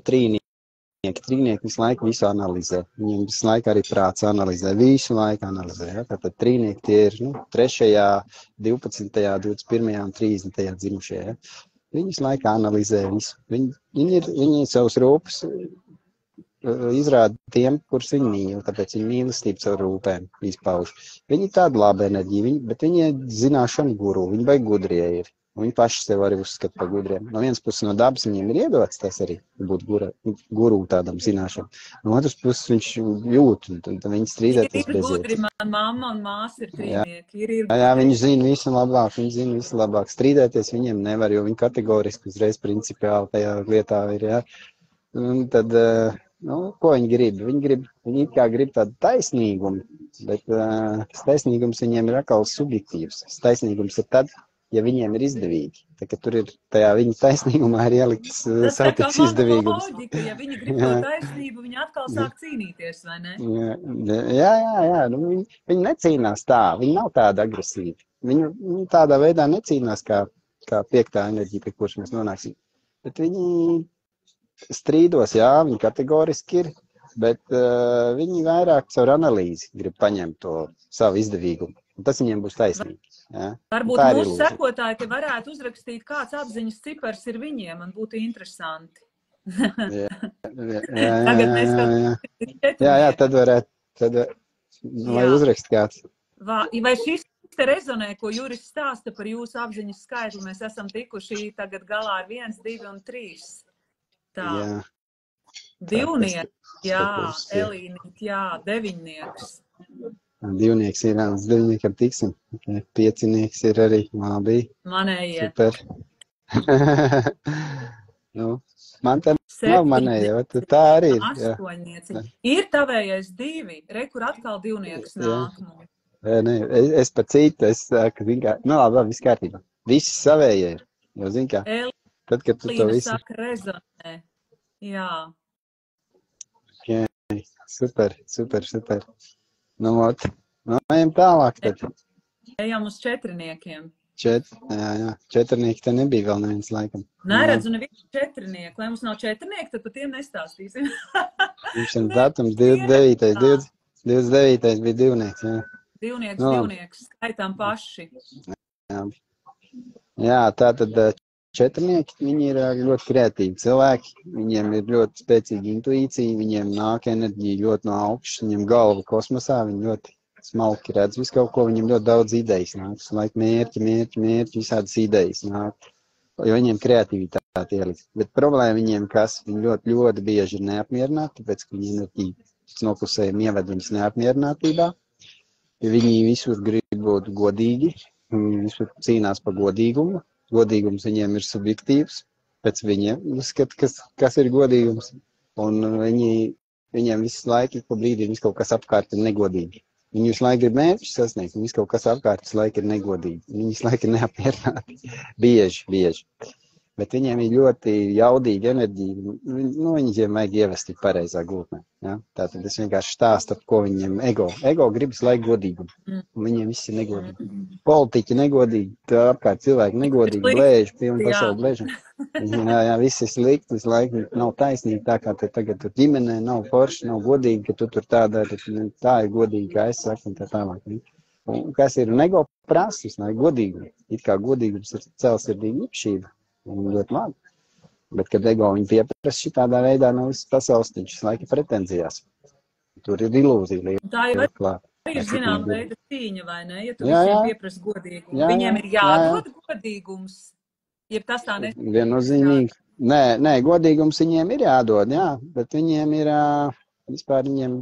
Trīnieki visu laiku visu analizē. Viņiem visu laiku arī prāts analizē. Visu laiku analizē. Ja? Tātad trīnieki tie ir 3., 12., 21. un 30. dzimušie. Ja? Viņi visu laiku analizē visu. Viņi savus rūpes izrāda tiem, kurus viņi mīl. Tāpēc viņi mīlestību caur rūpēm izpauž. Viņi ir tāda laba enerģija, bet viņi ir zināšanu guru. Viņi vai gudrie ir. Viņi paši sev arī uzskata par gudriem. No vienas puses no dabas viņiem ir iedots tas arī būt guru tādam zināšanam. No otras puses viņš jūt, un tad viņi strīdēties bez iet. Ir gudri, man mamma un māsa ir trīnieki. Jā, viņi zina visu labāk. Strīdēties viņiem nevar, jo viņi kategoriski uzreiz principiāli tajā lietā ir, jā. Un tad, ko viņi grib? Viņi kā grib tādu taisnīgumu, bet tas taisnīgums viņiem ir atkal subjektīvs. Tas taisnīgums ir tad, ja viņiem ir izdevīgi. Tā, ka tur ir tajā viņa taisnīgumā ir ielikts savs izdevīgums. Tas loģika, ja viņi grib to taisnību, viņi atkal sāk cīnīties, vai ne? Jā. Viņi necīnās tā, viņi nav tāda agresīva. Viņi tādā veidā necīnās kā piektā enerģija, pie kuras mēs nonāksim. Bet viņi strīdos, jā, viņi kategoriski ir, bet viņi vairāk caur analīzi grib paņemt to savu izdevīgumu. Un tas viņiem būs taisnīgi. Ja? Varbūt mūsu sekotāji, ka varētu uzrakstīt, kāds apziņas cipars ir viņiem, man būtu interesanti. Jā, tad varētu, lai uzrakst kāds. Vai šis te rezonē, ko Juris stāsta par jūsu apziņas skaitli, mēs esam tikuši tagad galā ar 1, 2 un 3. Tā. Divnieki, jā, Elīnīt, jā, deviņnieks. Divnieks ir, līdz divniekam tiksim. Piecinieks ir arī labi. Manējie. Super. Man tā nav manējie, tā arī ir. Astoņnieci. Ir tavējais 2, kur atkal divnieks nāk. Es par citu, labi, viss kārtībā. Visi savējie ir. Jo, zini kā, tad, kad tu to Elīna visu... saka rezonē. Jā. Jā, super. Nu, ejam tālāk tad. Ejam uz četriniekiem. Četrnieki te nebija vēl neviens laikam. Neredzu nevienu četrnieku. Lai mums nav četrnieki, tad par tiem nestāstīsim. Viņš datums 29. bija divnieks, jā. Divnieks, skaitām paši. Jā, tātad četrnieki, viņi ir ļoti kreatīvi cilvēki, viņiem ir ļoti spēcīga intuīcija, viņiem nāk enerģija ļoti no augšas, viņiem galva kosmosā, viņi ļoti smalki redz visu kaut ko, viņiem ļoti daudz idejas nāk, laik mērķi, visādas idejas nāk, jo viņiem kreativitāte ielikt. Bet problēma viņiem, viņi ļoti bieži ir neapmierināti, tāpēc, ka viņi enerģija noklusējumi ieved viņus neapmierinātībā. Viņi visur grib būt godīgi, viņi visur cīnās par godīgumu. Godīgums viņiem ir subjektīvs, pēc viņiem uzskata, kas ir godīgums. Un viņiem visu laiku, pa brīdī, visu kaut kas apkārt ir negodīgi. Viņi visu laiku grib mērķus sasniegt, un visu kaut kas apkārt visu laiku ir negodīgi. Viņi visu laiku ir neapmierināti. Bieži. Bet viņiem ir ļoti jaudīga enerģija. Nu, viņiem vajag ievest pareizā gultnē. Ja? Tātad es vienkārši stāstu, ko viņiem ego gribas laiku godīgumu. Un viņiem viss ir negodīgi. Politiķi negodīgi, tā apkārt cilvēki negodīgi, blēži, pilni pasauli blēži. Jā, viss ir slikti, visu laiku nav taisnīgi, tā kā te tagad tur ģimenē nav forši, nav godīgi, ka tu tur tā ir godīgi, kā es saku, un tā tālāk. Un kas ir un ego prasas, lai godīgumu. It kā godīgums ir celsardīga īpašība. Un ļoti labi. Bet, kad ego viņi pieprasa šitādā veidā, no visas pasaules, viņš laika pretenzijās. Tur ir ilūzija. Tā jau ir zinām veida cīņa, vai ne? Ja tu visiem pieprasa godīgumu. Viņiem ir jādod godīgums. Ja tas tā nesaka. Viennozīmīgi. Nē, godīgums viņiem ir jādod, jā. Bet viņiem ir, vispār viņiem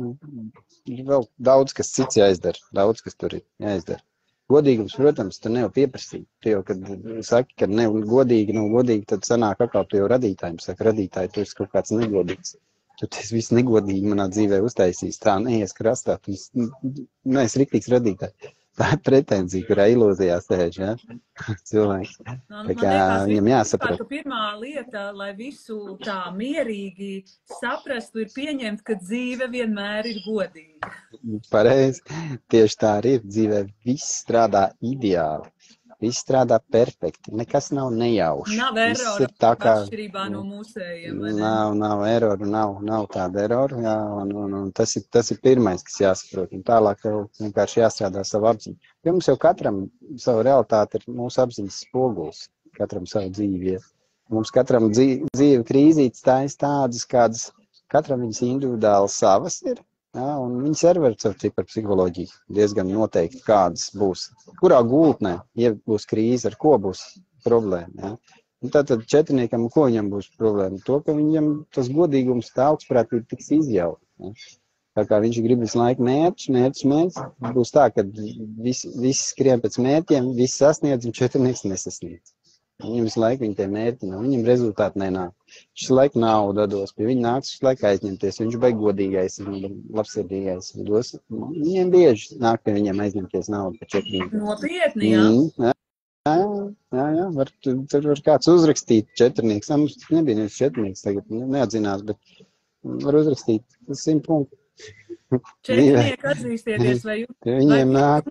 vēl daudz, kas cits jāizdara. Daudz, kas tur ir jāizdara. Godīgums, protams, tu nevar pieprasīt. Tu jau, kad saki, ka nav godīgi, tad sanāk atkal tu jau radītājiem. Saka, radītāji, tu esi kaut kāds negodīgs. Tu esi viss negodīgi manā dzīvē uztaisījis. Tā neies krastā. Tu esi riktīgs radītājs. Tā ir pretenzija, kurā ilūzijā sēž, ja? Cilvēks. Tā kā viņam jāsaprot. Pirmā lieta, lai visu tā mierīgi saprastu, ir pieņemt, ka dzīve vienmēr ir godīga. Pareizi. Tieši tā arī ir. Dzīvē viss strādā ideāli. Viss strādā perfekti. Nekas nav nejauši. Nav erora atšķirībā no mūsējiem. Nav eroru, nav tāda erora. Jā, un tas ir pirmais, kas jāsaprot. Un tālāk jau vienkārši jāstrādā savu apziņu. Jo mums jau katram savu realitāti ir mūsu apziņas spoguls. Katram savu dzīvi. Mums katram dzīve krīzītes tādas, kādas katram viņas individuāli savas ir. Jā, un viņas arī var caur ciparpsiholoģiju diezgan noteikti, kādas būs. Kurā gultnē, ja būs krīze, ar ko būs problēma. Jā. Un tātad četrniekam, ko viņam būs problēma? To, ka viņam tas godīgums, tā augstprātība tiks izjauta. Jā. Tā kā viņš grib visu laiku mērķus, būs tā, ka visi skrien pēc mērķiem, visi sasniedz un četrnieks nesasniedz. Viņam visu laiku viņa tie mērķi nav, viņam rezultāti nenāk. Viņš laiku naudu dos, pie viņa nāks visu laiku aizņemties, viņš baigi godīgais, labsirdīgais. Viņiem bieži nāk pie viņiem aizņemties naudu par četrniekiem. Nopietni, jā? Jā, tur var kāds uzrakstīt četrnieks. Mums nebija nevis četrnieks tagad, neatzinās, bet var uzrakstīt 100 punktu. Četrnieki atzīstieties, vai jūs? Viņiem nāk.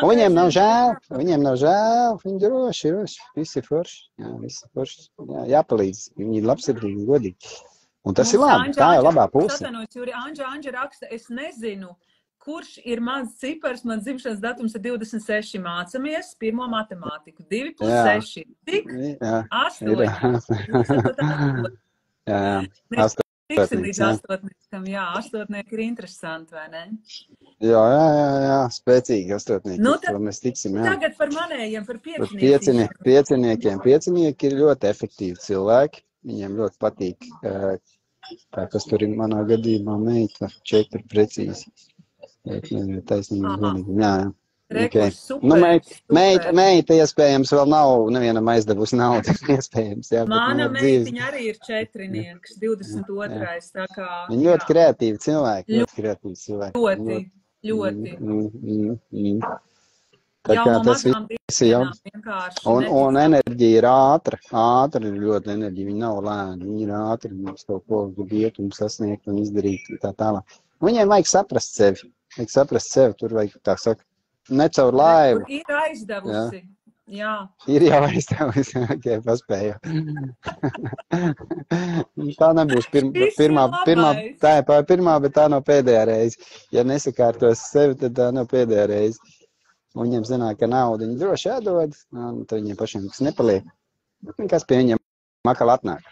Viņiem nav žēl, viņi droši, visi forši. Jā, visi forši. Jā, jāpalīdz, viņi ir labsirdīgi un godīgi. Un tas ir labi, tā ir labā puse. Satanojas, Juri, Anģa raksta, es nezinu, kurš ir mans cipars, mans dzimšanas datums ir 26, mācamies pirmo matemātiku. 2 plus 6. Tik? 8. Jā. Tiksim līdz astotniekam, jā, astotnieki ir interesanti, vai ne? Jā, spēcīgi astotnieki, to mēs tiksim, jā. Tagad par manējiem, par pieciniekiem. Piecinieki ir ļoti efektīvi cilvēki, viņiem ļoti patīk, tā kas tur ir manā gadījumā meita, 4 precīzi. Taisnīgi, jā. Okay. Super. Meita iespējams vēl nav nevienam aizdevusi naudu. Iespējams, jā. Mana meitiņa arī ir četrnieks, 22. Tā kā... Viņi ļoti kreatīvi cilvēki. Ļoti. Tā Jau kā no tas mazām viss ir dienām vienkārši un neticami. enerģija ir ātra ir ļoti enerģija, viņa nav lēna, viņa ir ātra, mums kaut ko grib iet un sasniegt un izdarīt un tā tālāk. Viņiem vajag saprast sevi, tur vajag, tā saka, ne caur laivu. Tur ir aizdevusi, jā. Ir jau aizdevusi, ok, paspēju. Tā nebūs pirmā, tā ir pirmā, bet tā nav pēdējā reize. Ja nesakārtos sevi, tad tā nav pēdējā reize. Un viņiem zināt, ka naudu viņi droši jādod, un tad viņiem pašiem kas nepaliek. Kas pie viņiem makal atnāk.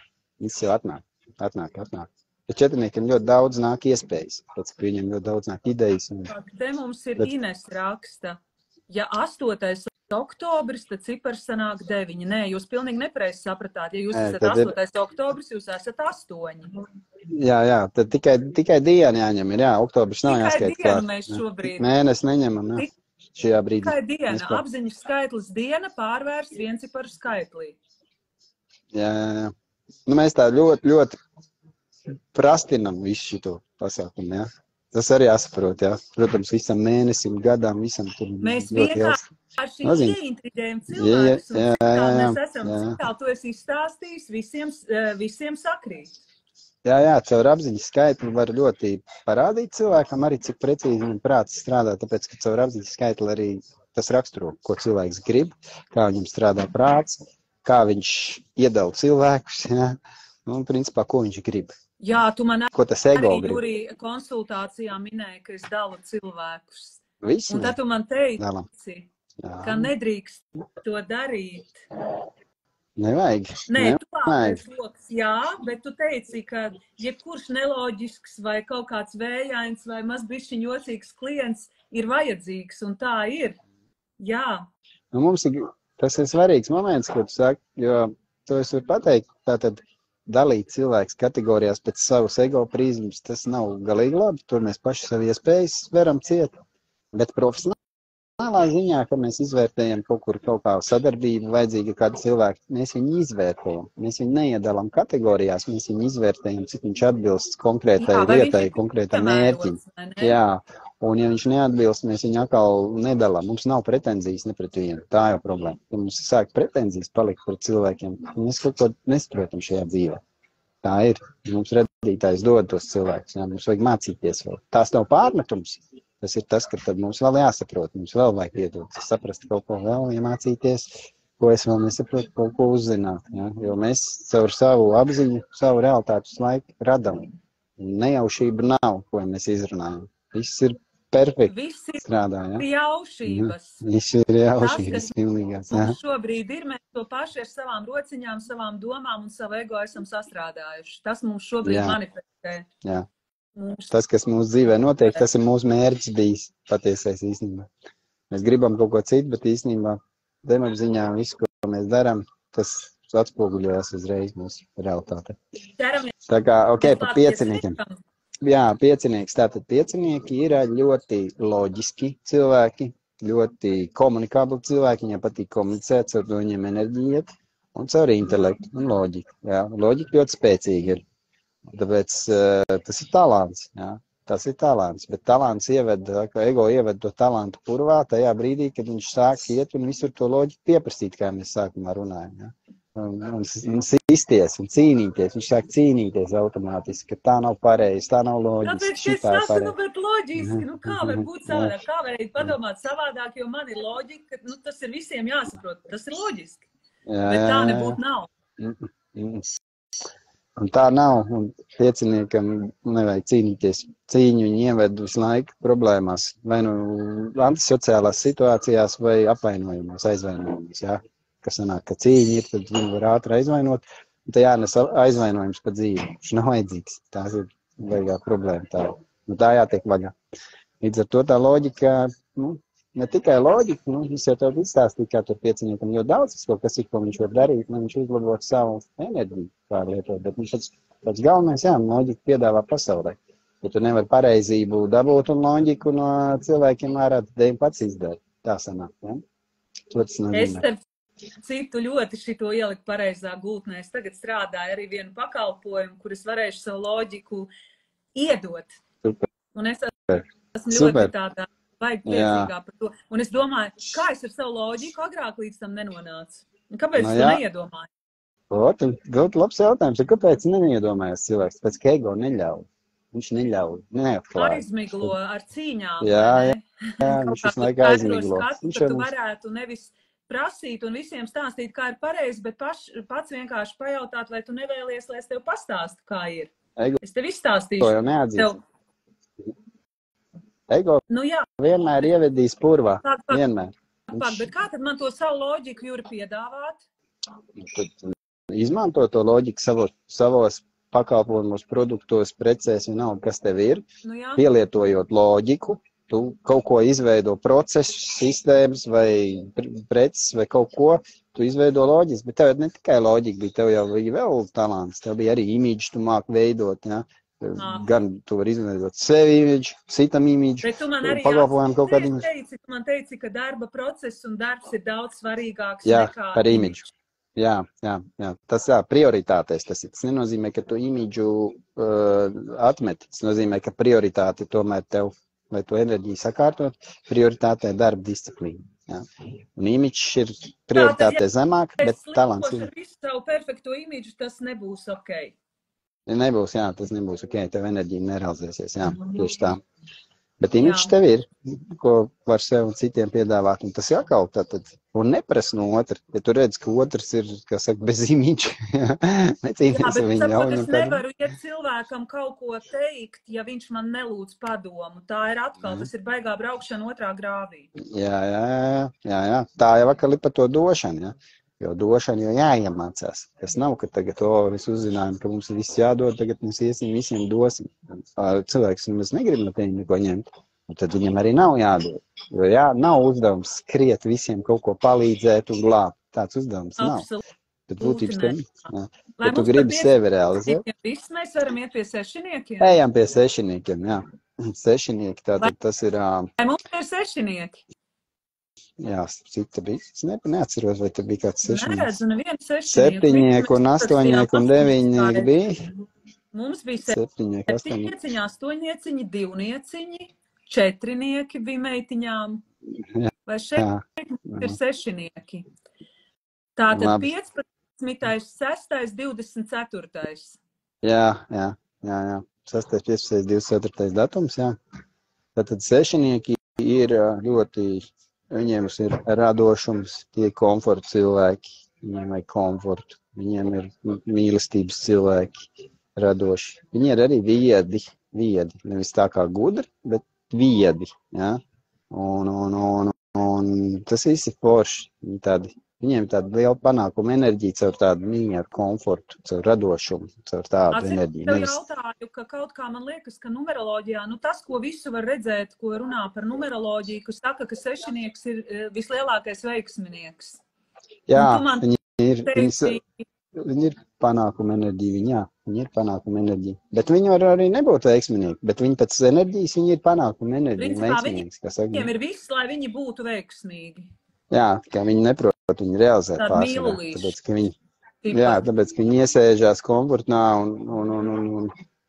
Viss jau atnāk. Ja četrniekiem ļoti daudz nāk iespējas, pēc pie viņiem ļoti daudz nāk idejas. Te mums ir Ines raksta. Ja 8. oktobris, tad cipars sanāk 9. Nē, jūs pilnīgi nepareizi sapratāt. Ja jūs esat 8. oktobris, jūs esat 8. Jā, tad tikai diena jāņem ir, jā, oktobris nav jāskait klāt. Tikai dienu mēs šobrīd. Mēnesi neņemam, jā. Šajā brīdī. Tikai diena. Apziņas skaitlis diena pārvērst vienciparu skaitlī. Jā. Nu, mēs tā ļoti prastinam visu šito pasākumu, jā. Tas arī jāsaprot, jā. Protams, visam mēnesim, gadam, visam tur. Mēs vienkārši ieintriģējam cilvēkus un mēs esam, cik tā tu esi izstāstījis, visiem sakrīt. Jā, caur apziņas skaitli var ļoti parādīt cilvēkam arī, cik precīzi viņam prāts strādā, tāpēc, ka caur apziņas skaitli arī tas raksturo, ko cilvēks grib, kā viņam strādā prāts, kā viņš iedala cilvēkus, jā, un principā, ko viņš grib. Jā, tu man arī Jūrī konsultācijā minēji, ka es dalu cilvēkus. Visu, un tad tu man teici, ka nedrīkst to darīt. Nevajag. Nē, tu pārēc loks, jā, bet tu teici, ka jebkurš neloģisks vai kaut kāds vējains vai mazbišķiņ jocīgs klients ir vajadzīgs, un tā ir. Jā. Nu, mums tas ir svarīgs moments, ko tu saki, jo to es varu pateikt, tātad dalīt cilvēks kategorijās pēc savas ego prizmas, tas nav galīgi labi, tur mēs paši savu iespējas veram ciet, bet profesionālā ziņā, kad mēs izvērtējam kaut kā sadarbību, vajadzīga kāda cilvēka, mēs viņu izvērtējam, mēs viņu neiedalām kategorijās, mēs viņu izvērtējam, cik viņš atbilst konkrētai lietai, konkrētam mērķim. Jā, un ja viņš neatbilst, mēs viņu atkal nedalām, mums nav pretenzijas ne pret vienu, tā jau problēma. Ja mums sāk pretenzijas palikt pret cilvēkiem, mēs kaut ko nesaprotam šajā dzīvē. Tā ir, mums radītājs dod tos cilvēkus, jā, mums vajag mācīties vēl. Tās nav pārmetums. Tas ir tas, ka tad mums vēl jāsaprot, mums vēl vajag iedot, saprast kaut ko vēl, iemācīties, ko es vēl nesaprotu, kaut ko uzzināt. Ja? Jo mēs caur savu apziņu, savu realitātes laiku radam. Nejaušība nav, ko mēs izrunājam. Viss ir perfekti strādā. Ja? Jaušības. Viss ir jaušības, pilnīgās. Ja? Mums šobrīd ir, mēs to paši ar savām rociņām, savām domām un savu ego esam sastrādājuši. Tas mums šobrīd manifestē. Jā. Tas, kas mūsu dzīvē notiek, tas ir mūsu mērķis bijis patiesais īstenībā. Mēs gribam kaut ko citu, bet īstenībā zemapziņā visu, ko mēs darām, tas atspoguļojas uzreiz mūsu realitāte. Tā kā, par pieciniekiem. Jā, piecinieks. Tātad piecinieki ir ļoti loģiski cilvēki, ļoti komunikabli cilvēki, viņiem patīk komunicēt, caur to viņiem enerģija iet, un caur intelektu un loģiku. Jā, loģika ļoti spēcīga ir. Tāpēc tas ir talants, jā. Tas ir talants, bet talants ego ieved to talantu purvā tajā brīdī, kad viņš sāk iet un visur to loģiku pieprasīt, kā mēs sākumā runājam, jā. Un sisties un cīnīties, viņš sāk cīnīties automātiski, ka tā nav pareizi, tā nav loģiski, šitā ir pareizi. Bet loģiski, kā var būt savādāk, kā varētu padomāt savādāk, jo man ir loģika, ka tas ir visiem jāsaprot, tas ir loģiski, bet tā nebūtu nav. Un tā nav, un pieciniekam nevajag cīnīties. Cīņu viņi ieved visu laiku problēmās, vai nu antisociālās situācijās, vai apvainojumos, aizvainojumos, jā. Kas sanāk, ka cīņa ir, tad viņi var ātri aizvainot, un tā jānes aizvainojums pa dzīvi. Viņš nav vajadzīgs, tās ir vajagā problēma tā. Nu, tā jātiek vaļā. Līdz ar to tā loģika, ne tikai loģika, es jau tev izstāstīju, kā tur pieciniekam ļoti daudz, kas ir, ko viņš var darīt, lai viņš uzlabot savu enerģiju, kā lietot, bet viņš tāds galvenais, loģika piedāvā pasaulē. Ja tu nevari pareizību dabūt un loģiku no cilvēkiem ārā, tad ejam pats izdarīt. Tā sanāk, ja? Es starp citu ļoti šito ieliku pareizā gultnē. Es tagad strādāju arī vienu pakalpojumu, kur es varēšu savu loģiku iedot. Super. Un es esmu ļoti tādā vajag priecīgā par to. Un es domāju, kā es ar savu loģiku agrāk līdz tam nenonācu? Kāpēc es to neiedomāju? Ļoti labs jautājums. Kāpēc neiedomājas cilvēks? Pēc ka ego neļauj. Viņš neļauj, neatklāja. Aizmiglo ar cīņām. Jā, viņš visu laiku aizmiglo. Tu varētu nevis prasīt un visiem stāstīt, kā ir pareizi, bet pats vienkārši pajautāt, vai tu nevēlies, lai es tev pastāstu, kā ir. Es tev izstāstīšu. To jau neatzīst. Ego vienmēr ievedīs purvā. Vienmēr. Bet kā tad man to savu loģiku, Juri, piedāvāt? Tad izmanto to loģiku savos pakalpojumos, produktos, precēs, vienalga, kas tev ir. Pielietojot loģiku, tu kaut ko izveido procesus, sistēmas vai preces vai kaut ko, tu izveido loģiski, bet tev ne tikai loģika bija, tev jau bija vēl talants, tev bija arī imīdži, tu māk veidot, ja? Gan tu vari izveidot sevi imīdži, citam imīdži, pakalpojumu kaut kādu imīdži. Tu man teici, ka darba process un darbs ir daudz svarīgāks nekā par imīdžu. Jā. Tas prioritātēs tas ir. Tas nenozīmē, ka tu imīdžu atmeti. Tas nozīmē, ka prioritāte tomēr tev, lai tu enerģiju sakārtot, prioritātē darba disciplīna. Jā. Un imīdžs ir prioritātē zemāk, bet talants ir. Ar visu savu perfekto imīdžu tas nebūs ok. Nebūs, tas nebūs ok. Tev enerģija nerealizēsies, tieši tā. Bet imīdžs tev ir, ko var sev un citiem piedāvāt, un tas jākal tātad. Un neprasa no otra, ja tu redz, ka otrs ir, kā saka, bez imīdža. Necīnies viņu jau. Es nevaru iet cilvēkam kaut ko teikt, ja viņš man nelūdz padomu. Tā ir atkal, tas ir baigā braukšana otrā grāvī. Jā. Tā jau atkal ir par to došanu, Jo došana jau jāiemācās. Tas nav, ka tagad, mēs uzzinājām, ka mums viss jādod, tagad mums iesim, visiem dosim. Cilvēks nemaz negrib no teņa neko ņemt. Un tad viņam arī nav jādod. Jo nav uzdevums skriet visiem kaut ko palīdzēt un glābt. Tāds uzdevums nav. Tad būtības tam. Ja tu gribi sevi realizēt. Mēs varam iet pie sešiniekiem? Ejam pie sešiniekiem, Sešinieki, tātad tas ir... Vai mums ir sešinieki? Jā, cita bija. Es neatceros, vai te bija kāds sešinieks. Neredzu, nevienu sešinieku. Septiņnieku un astoņnieku un deviņnieku bija. Mums bija septiņnieciņi, astoņnieciņi, divnieciņi. Četrinieki bija meitiņām, vai šeit ir sešinieki. Tātad 15, 6, 24. Jā. 6, 15, 24. datums, Tātad sešinieki ir ļoti, viņiem ir radošums, tie komforta cilvēki, viņiem vajag komfortu, viņiem ir mīlestības cilvēki radoši. Viņi ir arī viedi, nevis tā kā gudri, bet viedi, un tas viss ir forši. Viņiem tāda liela panākuma enerģija caur tādu mieru, komfortu, caur radošumu, caur tādu enerģiju. Es tev jautāju, ka kaut kā man liekas, ka numeroloģijā, tas, ko visu var redzēt, ko runā par numeroloģiju, kas saka, ka sešinieks ir vislielākais veiksminieks. Jā, viņi ir panākuma enerģija, viņi ir panākuma enerģija. Bet viņi var arī nebūt veiksminieki, bet viņi pēc enerģijas, viņi ir panākuma enerģija. Principā viņiem ir viss, lai viņi būtu veiksmīgi. Jā, ka viņi neprot viņu realizēt pārsvarā. Tāpēc, ka viņi iesēžās komfortā un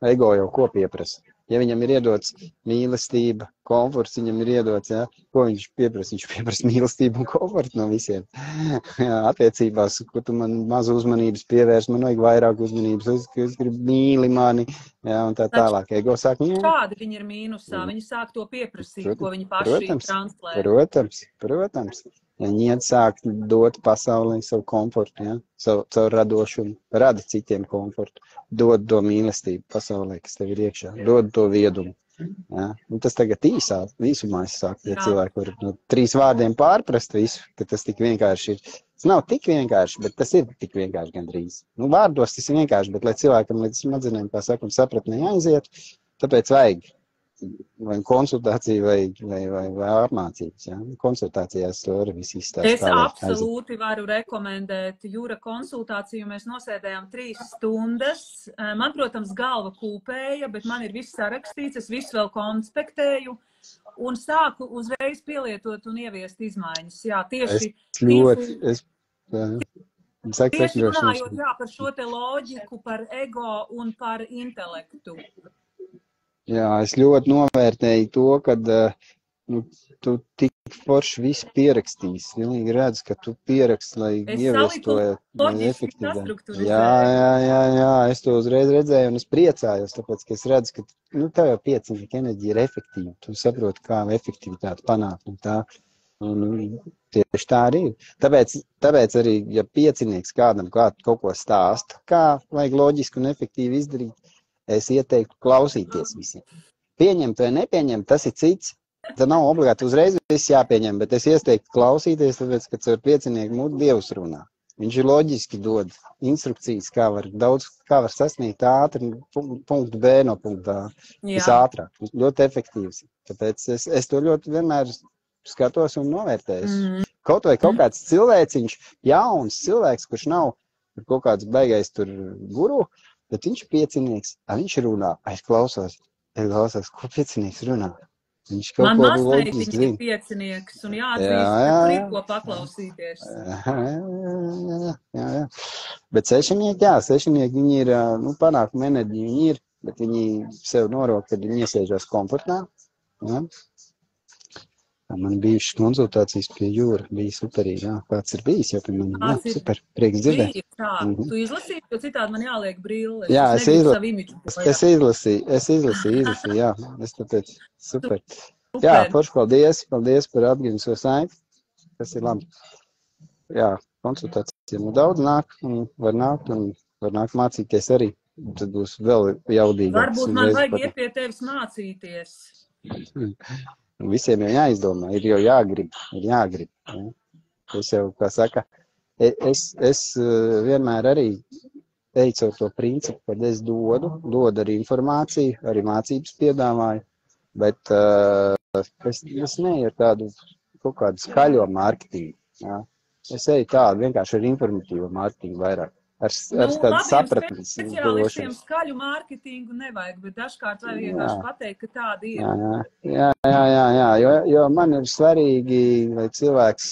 ego jau ko pieprasa. Ja viņam ir iedots mīlestība, komforts, viņam ir iedots, ko viņš pieprasa? Viņš pieprasa mīlestību un komfortu no visiem. Attiecībās, ko tu man mazu uzmanības pievērs, man vajag vairāk uzmanības, es gribu mīli mani, un tā tālāk. Ego sāk, Kādi viņi ir mīnusā? Viņi sāk to pieprasīt, ko viņi paši translē. Protams. Ja viņi sāk dot pasaulē savu komfortu, savu radošumu, rada citiem komfortu, dod to mīlestību pasaulē, kas tev ir iekšā, dod to viedumu. Un tas tagad īsumā es saku, ja cilvēki var no 3 vārdiem pārprast visu, ka tas tik vienkārši ir. Tas nav tik vienkārši, bet tas ir tik vienkārši gandrīz. Vārdos tas ir vienkārši, bet lai cilvēkam līdz smadzenēm, kā saka, un sapratnē aiziet, tāpēc vajag vai konsultācija vai apmācības. Konsultācijās to arī viss izstāst. Es absolūti varu rekomendēt Jūra konsultāciju. Mēs nosēdējām 3 stundas. Man, protams, galva kūpēja, bet man ir viss sarakstīts, es visu vēl konspektēju un sāku uzreiz pielietot un ieviest izmaiņas. Jā, tieši runājot par šo te loģiku, par ego un par intelektu. Jā, es ļoti novērtēju to, kad nu, tu tik forši visu pierakstīs. Vienīgi redz, ka tu pieraksti, lai ievestu to efektivitāti. Jā, es to uzreiz redzēju un es priecājos, tāpēc, ka es redzu, ka, tev jau piecinieka enerģija ir efektīva. Tu saproti, kā efektivitāti panākt un tā. Un tieši tā arī ir. Tāpēc arī, ja piecinieks kādam kaut ko stāsta, kā vajag loģiski un efektīvi izdarīt, es ieteiktu klausīties visiem. Pieņemt vai nepieņemt, tas ir cits. Tā nav obligāti uzreiz viss jāpieņem, bet es ieteiktu klausīties, tāpēc, ka caur piecinieku mūtu Dievs runā. Viņš ir loģiski dod instrukcijas, kā var sasniegt ātri punktu B no punktu A. Visātrāk, ļoti efektīvs. Tāpēc es to ļoti vienmēr skatos un novērtēju. Kaut vai kaut kāds cilvēciņš, jauns cilvēks, kurš nav kaut kāds beigais tur guru, bet viņš ir piecinieks, viņš runā, es klausos, ko piecinieks runā. Man mazmeitiņš ir piecinieks un jāatzīst, ka tur ir ko paklausīties. Jā. Bet sešinieki, viņi ir, panākuma enerģija viņi ir, bet viņi sev norok, kad viņi iesēžās komfortā. Ja? Man bijušas konsultācijas pie Jūra, bija superīgi, jā. Kāds ir bijis jau pie mani? Jā, super, prieks dzirdēt. Tu izlasīji, jo citādi man jāliek brilles. Jā, es izlasīju, jā. Es tāpēc, super. Jā, forši paldies par atgrieznisko saiti. Tas ir labi. Jā, konsultācijām daudz nāk, un var nākt mācīties arī. Tad būs vēl jaudīgāks. Varbūt man vajag iet pie tevis mācīties. Visiem jau jāizdomā, ir jau jāgrib. Ja? Es jau, kā saka, es vienmēr arī teicu to principu, kad es dodu arī informāciju, arī mācības piedāvāju, bet es neeju ar tādu kaut kādu skaļo mārketingu. Ja? Es eju tādu vienkārši ar informatīvu mārketingu vairāk. Ar tādu sapratni. Speciālistiem skaļu mārketingu nevajag, bet dažkārt vajag vienkārši pateikt, ka tāda ir. Jā, jo man ir svarīgi, lai cilvēks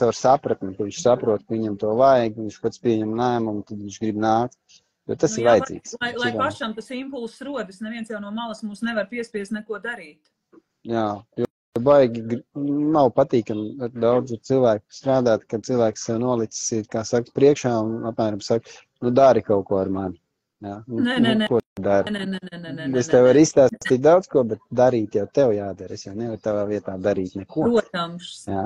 caur sapratni, ka viņš saprot, ka viņam to vajag, viņš pats pieņem lēmumu, tad viņš grib nākt, jo tas ir vajadzīgs. Lai pašam tas impulss rodas, neviens jau no malas mums nevar piespiest neko darīt. Jā, jo baigi nav patīkami ar daudzu cilvēku strādāt, kad cilvēks sev nolicis, kā saka, priekšā un apmēram saka, dari kaut ko ar mani. Jā, Nē. Ko dari? Es tev varu izstāstīt daudz ko, bet darīt jau tev jādara. Es jau nevaru tavā vietā darīt neko. Protams. Jā,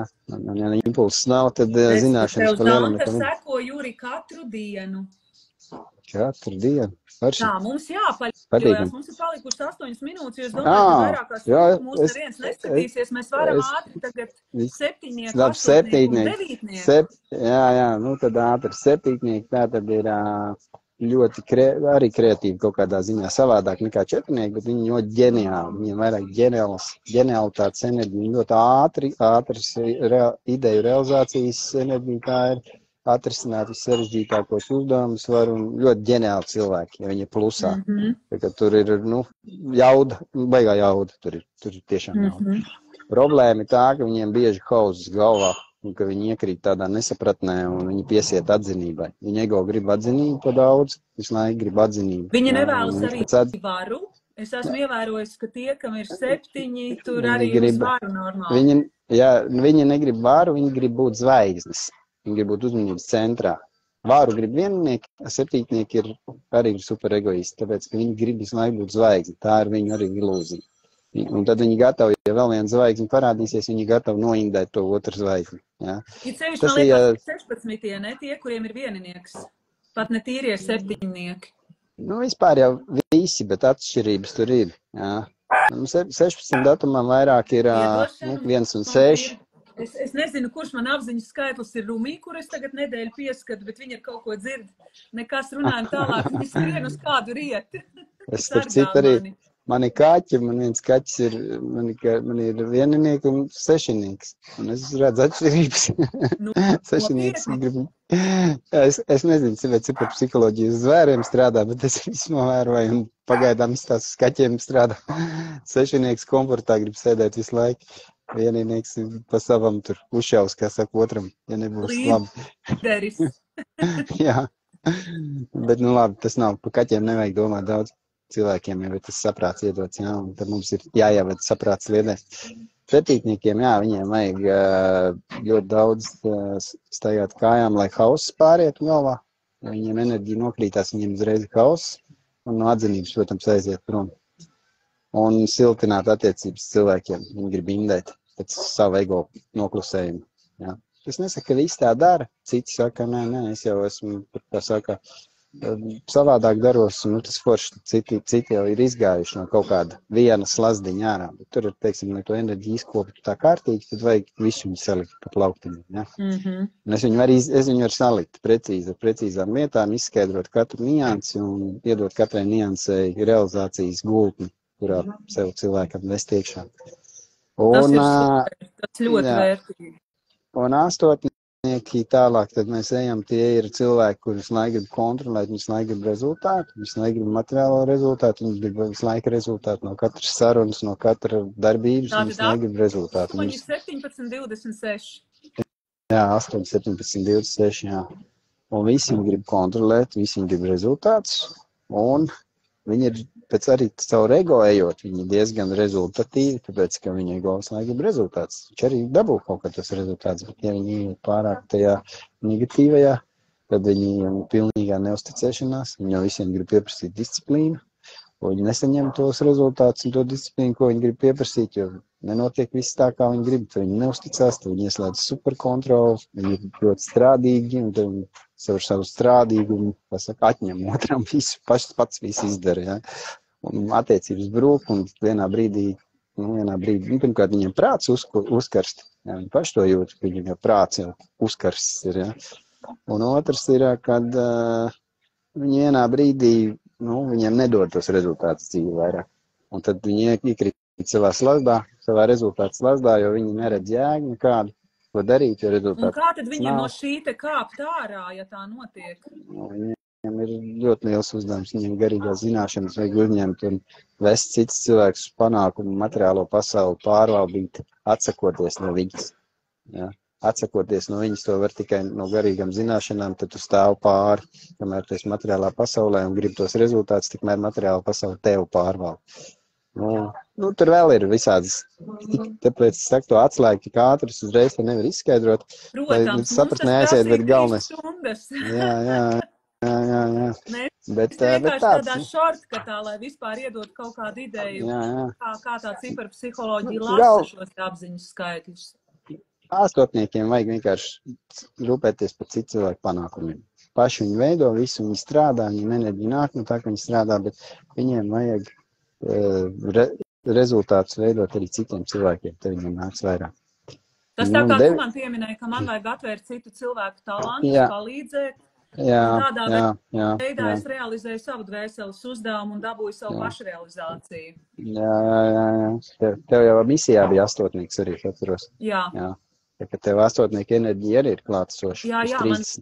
ja impulss nav, tad zināšanas pa lielam. Es tev seko, Juri, katru dienu. Katru dienu? Parši. Tā, mums jāpaļķojās. Mums ir palikušas 8 minūtes, jo es domāju, ka vairākās mūs neviens neskatīsies. Mēs varam ātri tagad septiņnieki, astoņnieki un devītnieki. Jā, tad ātri septītnieki, tā tad ir ļoti arī kreatīvi kaut kādā ziņā savādāk nekā četrnieki, bet viņi ļoti ģeniāli. Viņiem vairāk ģenialitātes enerģija, ļoti ātras ideju realizācijas enerģija tā ir. Atrisināt vissarežģītākos uzdevumus var un ļoti ģeniāli cilvēki, ja viņi ir plusā. Tur ir, jauda, baigā jauda, tur ir tiešām jauda. Problēma ir tā, ka viņiem bieži hauzas galvā, un ka viņi iekrīt tādā nesapratnē un viņi piesiet atzinībai. Viņi ego grib atzinību pa daudz, visu laiku grib atzinību. Viņi nevēlas arī varu. Es esmu ievērojis, ka tie, kam ir 7, tur arī uz varu normāli. Viņi negrib varu, viņi grib būt zvaigznes. Viņi grib būt uzmanības centrā. Vāru grib viennieki, septītnieki arī ir super egoisti, tāpēc, ka viņi grib visu laiku būt zvaigzni. Tā ir viņu arī ilūzija. Un tad viņi gatavi, ja vēl viena zvaigzni parādīsies, viņi gatavi noindēt to otru zvaigzni. Ja? Ir sevišķi, man liekas, 16, ne tie, kuriem ir vieninieks. Pat ne tīrie septiņnieki. Vispār jau visi, bet atšķirības tur ir. Ja? 16 datumam vairāk ir 1 un 6. Es nezinu, kurš man apziņas skaitlis ir Rumī, kur es tagad nedēļu pieskatu, bet viņi ir kaut ko dzird. Nekas runājam tālāk, viņi skrien uz kādu rieti. Es starp citu arī, man ir kaķi, man viens kaķis ir, man ir vieninieks un sešinieks. Un es redzu atšķirības. Sešinieks grib. Es nezinu, vai cipar psiholoģiju uz zvēriem strādā, bet es visu novēroju un pagaidām tās uz kaķiem strādā. Sešinieks komfortā grib sēdēt visu laiku. Vienīnieks pa savam tur uzšaus, kā saka otram, ja nebūs labi. Līderis. Jā, bet labi, tas nav, pa kaķiem nevajag domāt daudz cilvēkiem, jo tas saprāts iedots, jā, un tad mums ir jāieved saprāts liedē. Septītniekiem, jā, viņiem vajag ļoti daudz staigāt kājām, lai hauss pārietu galvā. Ja viņiem enerģija nokrītās, viņiem uzreiz ir hauss, un no atzinības, protams, aiziet prom. Un siltināt attiecības cilvēkiem. Viņi grib indēt pēc savu ego noklusējumu. Jā. Es nesaku, ka visi tā dara. Citi saka, nē, es jau esmu, tā saka, savādāk daros, un tas forši citi jau ir izgājuši no kaut kāda viena slazdiņa ārā. Bet tur ir, teiksim, lai to enerģiju izkoptu tā kārtīgi, tad vajag visu viņu salikt pa plauktiņu. Ja? Un es viņu varu salikt precīzi, ar precīzām lietām, izskaidrot katru niansi un iedot katrai niansei realizācijas gultni, kurā sev cilvēkam vest iekšā. Tas ir super, tas ļoti vērtīgi. Un astotnieki tālāk, tad mēs ejam, tie ir cilvēki, kurus laiku grib kontrolēt, viņus laiku grib rezultātu, viņus laiku grib materiālo rezultātu, viņus grib visu laiku rezultātu no katras sarunas, no katra darbības, viņus laiku grib rezultātu. 17, 26. Jā, 8, 17, 26, jā. Un visi viņi grib kontrolēt, visi viņi grib rezultātus, un viņi ir pēc arī caur ego ejot, viņi ir diezgan rezultatīvi, tāpēc, ka viņa ego visu laiku grib rezultāts. Viņš arī dabū kaut kā tos rezultātus, bet ja viņi ir pārāk tajā negatīvajā, tad viņi ir pilnīgā neusticēšanās, viņi jau visiem grib pieprasīt disciplīnu, un viņi nesaņem tos rezultātus un to disciplīnu, ko viņi grib pieprasīt, jo nenotiek viss tā, kā viņi grib, tad viņi neusticās, tad viņi ieslēdz superkontrolu, viņi ir ļoti strādīgi, un tad viņi savu strādīgumu, atņem otram visu, pats visu izdara, ja. Un attiecības brūk, un vienā brīdī, pirmkārt, viņiem prāts uzkarst, ja, viņi paši to jūt, ka viņiem jau prāts jau uzkarsts ir, ja. Un otrs ir, kad viņi vienā brīdī, viņiem nedod tos rezultātus dzīvi vairāk, un tad viņi iekrīt savā slazdā, savā rezultātu slazdā, jo viņi neredz jēgu nekādu, ko darīt, jo rezultātu. Un kā tad viņiem no šī te kāpt ārā, ja tā notiek? Viņiem ir ļoti liels uzdevums, viņiem garīgās zināšanas vajag uzņemt un vest citus cilvēkus uz panākumu, materiālo pasauli pārvaldīt, atsakoties no viņas. Ja? Atsakoties no viņas, to var tikai no garīgām zināšanām, tad tu stāv pāri, kamēr tu esi materiālā pasaulē un grib tos rezultātus, tikmēr materiāla pasauli tev pārvalda. Tur vēl ir visādas, tāpēc es saku to atslēgu, ka ātris uzreiz te nevar izskaidrot. Protams, saprast neaiziet, bet galvenais. Jā. Bet tādā šortkatā, lai vispār iedot kaut kādu ideju, kā tā ciparpsiholoģija lasa šos apziņas skaitļus. Astotniekiem vajag vienkārši rūpēties par citu cilvēku panākumiem. Paši viņi veido visu, viņi strādā, viņiem enerģija nāk no tā, ka viņi strādā, bet viņiem vajag rezultātus veidot arī citiem cilvēkiem, tad viņiem nāks vairāk. Tas tā kā tu man pieminēji, ka man vajag atvērt citu cilvēku talantus, palīdzēt. Tādā veidā es realizēju savu dvēseles uzdevumu un dabūju savu pašrealizāciju. Jā. Tev jau misijā bija astotnieks arī, atceros. Jā. Ka tev astotnieka enerģija arī ir klātesoša. Jā, man viss,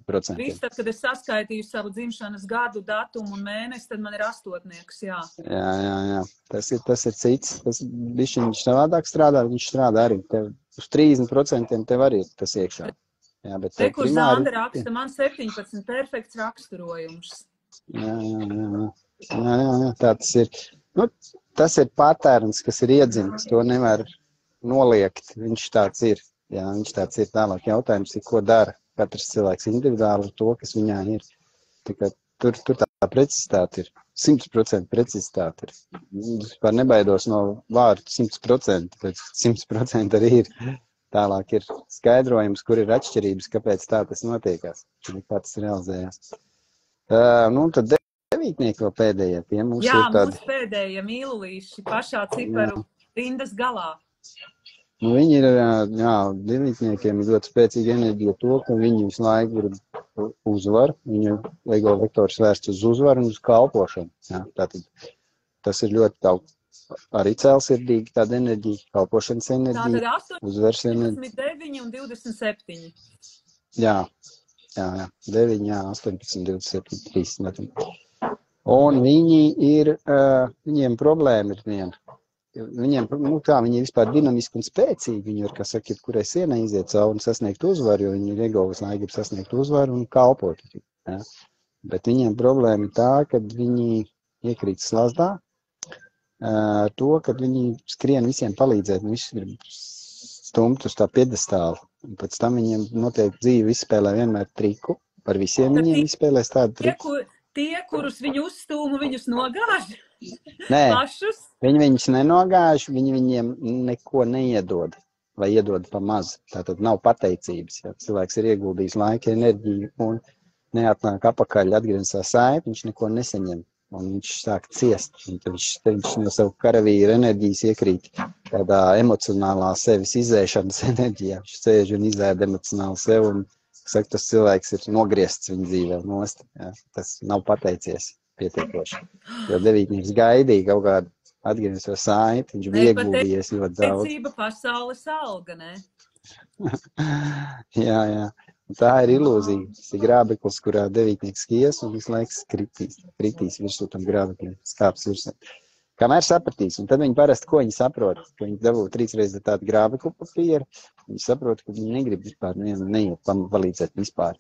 tad, kad es saskaitīju savu dzimšanas gadu, datumu un mēnesi, tad man ir astotnieks, jā. Jā. Tas ir cits. Viņš savādāk strādā, viņš strādā arī. Tev uz 30% tev arī ir tas iekšā. Jā, bet te, kur Zanda raksta, man 17 perfekts raksturojums. Jā, tā tas ir. Tas ir patērns, kas ir iedzimts, to nevar noliegt, viņš tāds ir. Jā, viņš tāds ir tālāk. Jautājums ir, ko dara katrs cilvēks individuāli ar to, kas viņā ir. Tur tā precizitāte ir, 100% precizitāte ir. Es par nebaidos no vārdu 100%, bet 100% arī ir. Tālāk ir skaidrojums, kur ir atšķirības, kāpēc tā tas notiekās, kā tas realizējās. Tad devītnieki vēl pēdējie pie mums ir tādi. Mūsu pēdējie mīlulīši pašā ciparu rindas galā. Viņi ir, devītniekiem ir ļoti spēcīga enerģija to, ka viņi visu laiku ir uzvaru, viņu ego vektors vērsts uz uzvaru un uz kalpošanu. Jā, tātad tas ir ļoti daudz. Arī cēlsirdīgi tāda enerģija, kalpošanas enerģija, uzvars enerģija. Tātad 9 un 27. Jā, 9, 18, 27, 30. Un viņi ir, viņiem problēma ir viena. Viņiem, viņi ir vispār dinamiski un spēcīgi, viņi ir, kas saka, kurai sienai iziet cauri un sasniegt uzvaru, jo viņi ego visu laiku grib sasniegt uzvaru un kalpot. Ja? Bet viņiem problēma ir tā, ka viņi iekrīt slazdā, to, ka viņi skrien visiem palīdzēt, un visus grib stumt uz tā piedestāla. Un pēc tam viņiem noteikti dzīve izspēlē vienmēr triku, par visiem viņiem izspēlēs tādu triku. Tie, kurus viņi uzstūma, viņus nogāž? Nē, pašus? Viņi viņus nenogāž, viņi viņiem neko neiedod, vai iedod pa maz. Tātad nav pateicības. Ja cilvēks ir ieguldījis laika, enerģiju un neatnāk apakaļ atgrieztā saiti, viņš neko nesaņem. Un viņš sāk ciest. Viņš no savu karavīra enerģijas iekrīt tādā emocionālā sevis izēšanas enerģijā. Viņš sēž un izēd emocionāli sev un saka, tas cilvēks ir nogriezts viņa dzīvē nost. Ja? Tas nav pateicies pietiekoši. Jo devītnieks gaidīja kaut kādu atgriezto saiti, viņš bija ieguldījies ļoti daudz. Pateicība pasaules alga, ne? Jā. Tā ir ilūzija. Tas ir grābeklis, kurā devītnieks skies un visu laiku kritīs virsū tam grābekļiem, skāps virsū. Kamēr sapratīs, un tad viņi parasti, ko viņi saprot, ka viņi dabū 3 reizes tādu grābeklu papīru, viņi saprot, ka viņi negrib vispār neiet palīdzēt vispār.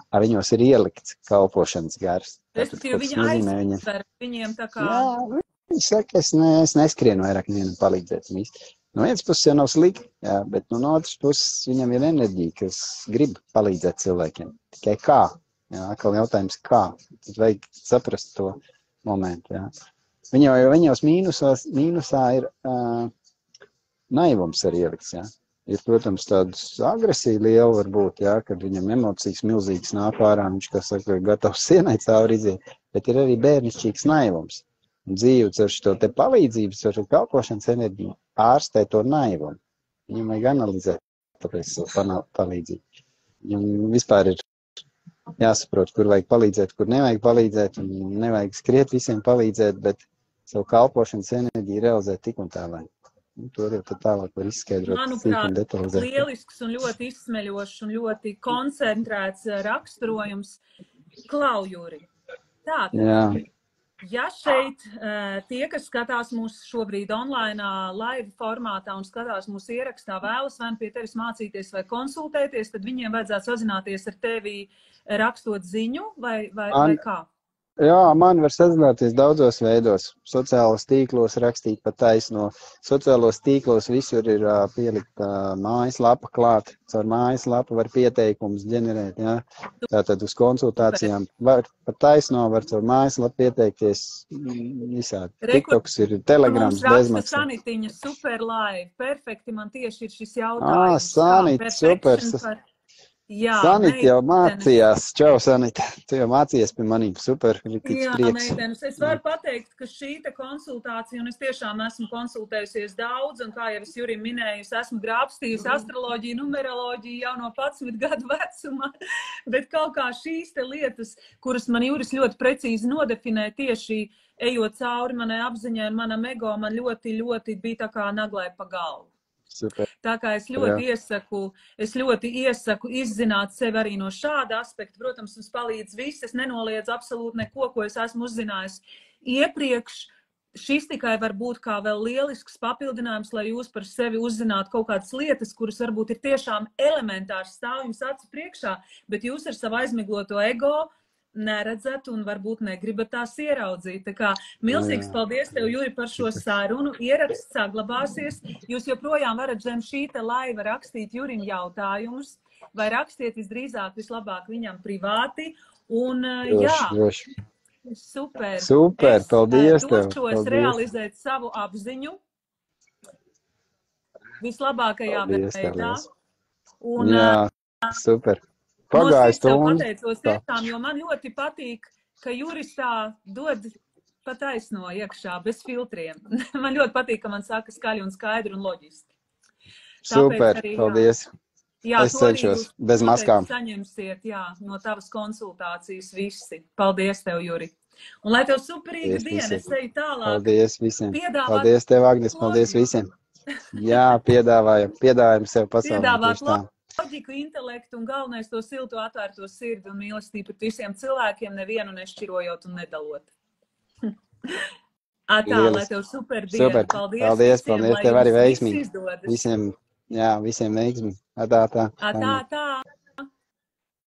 Ar viņos ir ielikts kalpošanas gars. Respektīvi, viņi aizver viņiem tā kā... Jā, viņi saka, es neskrienu vairāk nevienam palīdzēt. No vienas puses jau nav slikti, jā, bet no otras puses viņam ir enerģija, kas grib palīdzēt cilvēkiem. Tikai kā? Jā, atkal jautājums kā? Tad vajag saprast to momentu. Jā. Viņos mīnusā ir naivums arī ielikts. Jā. Ir, protams, tādas agresija liela varbūt, jā, kad viņam emocijas milzīgas nāk ārā, viņš, kā saka, gatavs sienai cauri iziet, bet ir arī bērnišķīgs naivums. Un dzīve ar šo te palīdzības, ar kalpošanas enerģiju ārstē to naivumu. Viņam vajag analizēt, tāpēc palīdzību. Viņam vispār ir jāsaprot, kur vajag palīdzēt, kur nevajag palīdzēt, un nevajag skriet visiem palīdzēt, bet savu kalpošanas enerģiju realizēt tik un tālāk. To arī tālāk var izskaidrot. Manuprāt, lielisks un ļoti izsmeļošs un ļoti koncentrēts raksturojums. Klau, Juri. Tātad. Ja šeit tie, kas skatās mūs šobrīd online live formātā un skatās mūsu ierakstā, vēlas vai pie tevis mācīties vai konsultēties, tad viņiem vajadzētu sazināties ar tevi rakstot ziņu vai kā? Jā, man var sazināties daudzos veidos. Sociālos tīklos rakstīt pa taisno. Sociālos tīklos visur ir pielikt mājaslapa klāt. Caur mājaslapu var pieteikumus ģenerēt. Ja? Tātad uz konsultācijām var pa taisno, var caur mājaslapu pieteikties visādi. TikToks ir Telegrams bezmaksas. Sanitiņa super live. Perfekti, man tieši ir šis jautājums. Sanita, super. Jā, Sanita jau mācījās. Čau, Sanita. Tu jau mācījies pie manīm. Super. Jā, meitenes. Es varu pateikt, ka šī te konsultācija, un es tiešām esmu konsultējusies daudz, un kā jau es Jurim minēju, esmu grābstījusi astroloģiju, numeroloģiju jau no 11 gadu vecumā, bet kaut kā šīs te lietas, kuras man Juris ļoti precīzi nodefinē tieši ejot cauri manai apziņai un manam ego, man ļoti, ļoti bija tā kā naglai pa galvu. Super. Tā kā es ļoti iesaku izzināt sevi arī no šāda aspekta. Protams, mums palīdz viss, es nenoliedzu absolūti neko, ko es esmu uzzinājis iepriekš. Šis tikai var būt kā vēl lielisks papildinājums, lai jūs par sevi uzzinātu kaut kādas lietas, kuras varbūt ir tiešām elementārs stāv jums acu priekšā, bet jūs ar savu aizmigloto ego neredzat un varbūt negribat tās ieraudzīt. Tā kā milzīgs paldies tev, Juri, par šo sarunu. Ieraksts saglabāsies. Jūs joprojām varat zem šī te laiva rakstīt Jurim jautājumus, vai rakstiet visdrīzāk vislabāk viņam privāti. Un droši. Super, paldies tev. Došos realizēt savu apziņu vislabākajā veidā. Un, super. Pagājis to un... pateicos tiešām, jo man ļoti patīk, ka Juris tā dod pa taisno iekšā, bez filtriem. Man ļoti patīk, ka man saka skaļi un skaidri un loģiski. Super, arī, paldies. Jā, es cenšos, bez maskām. Saņemsiet, no tavas konsultācijas visi. Paldies tev, Juri. Un lai tev superīga diena, es eju tālāk. Paldies visiem. Paldies tev, Agnes, paldies visiem. Jā, piedāvājam sev pasaulē. Loģiku, intelektu un galvenais to siltu atvērto sirdi un mīlestību pret visiem cilvēkiem, nevienu nešķirojot un nedalot. Lai tev super diena. Paldies, tev arī veiksmīgi. Visiem veiksmi. Tā. Tā.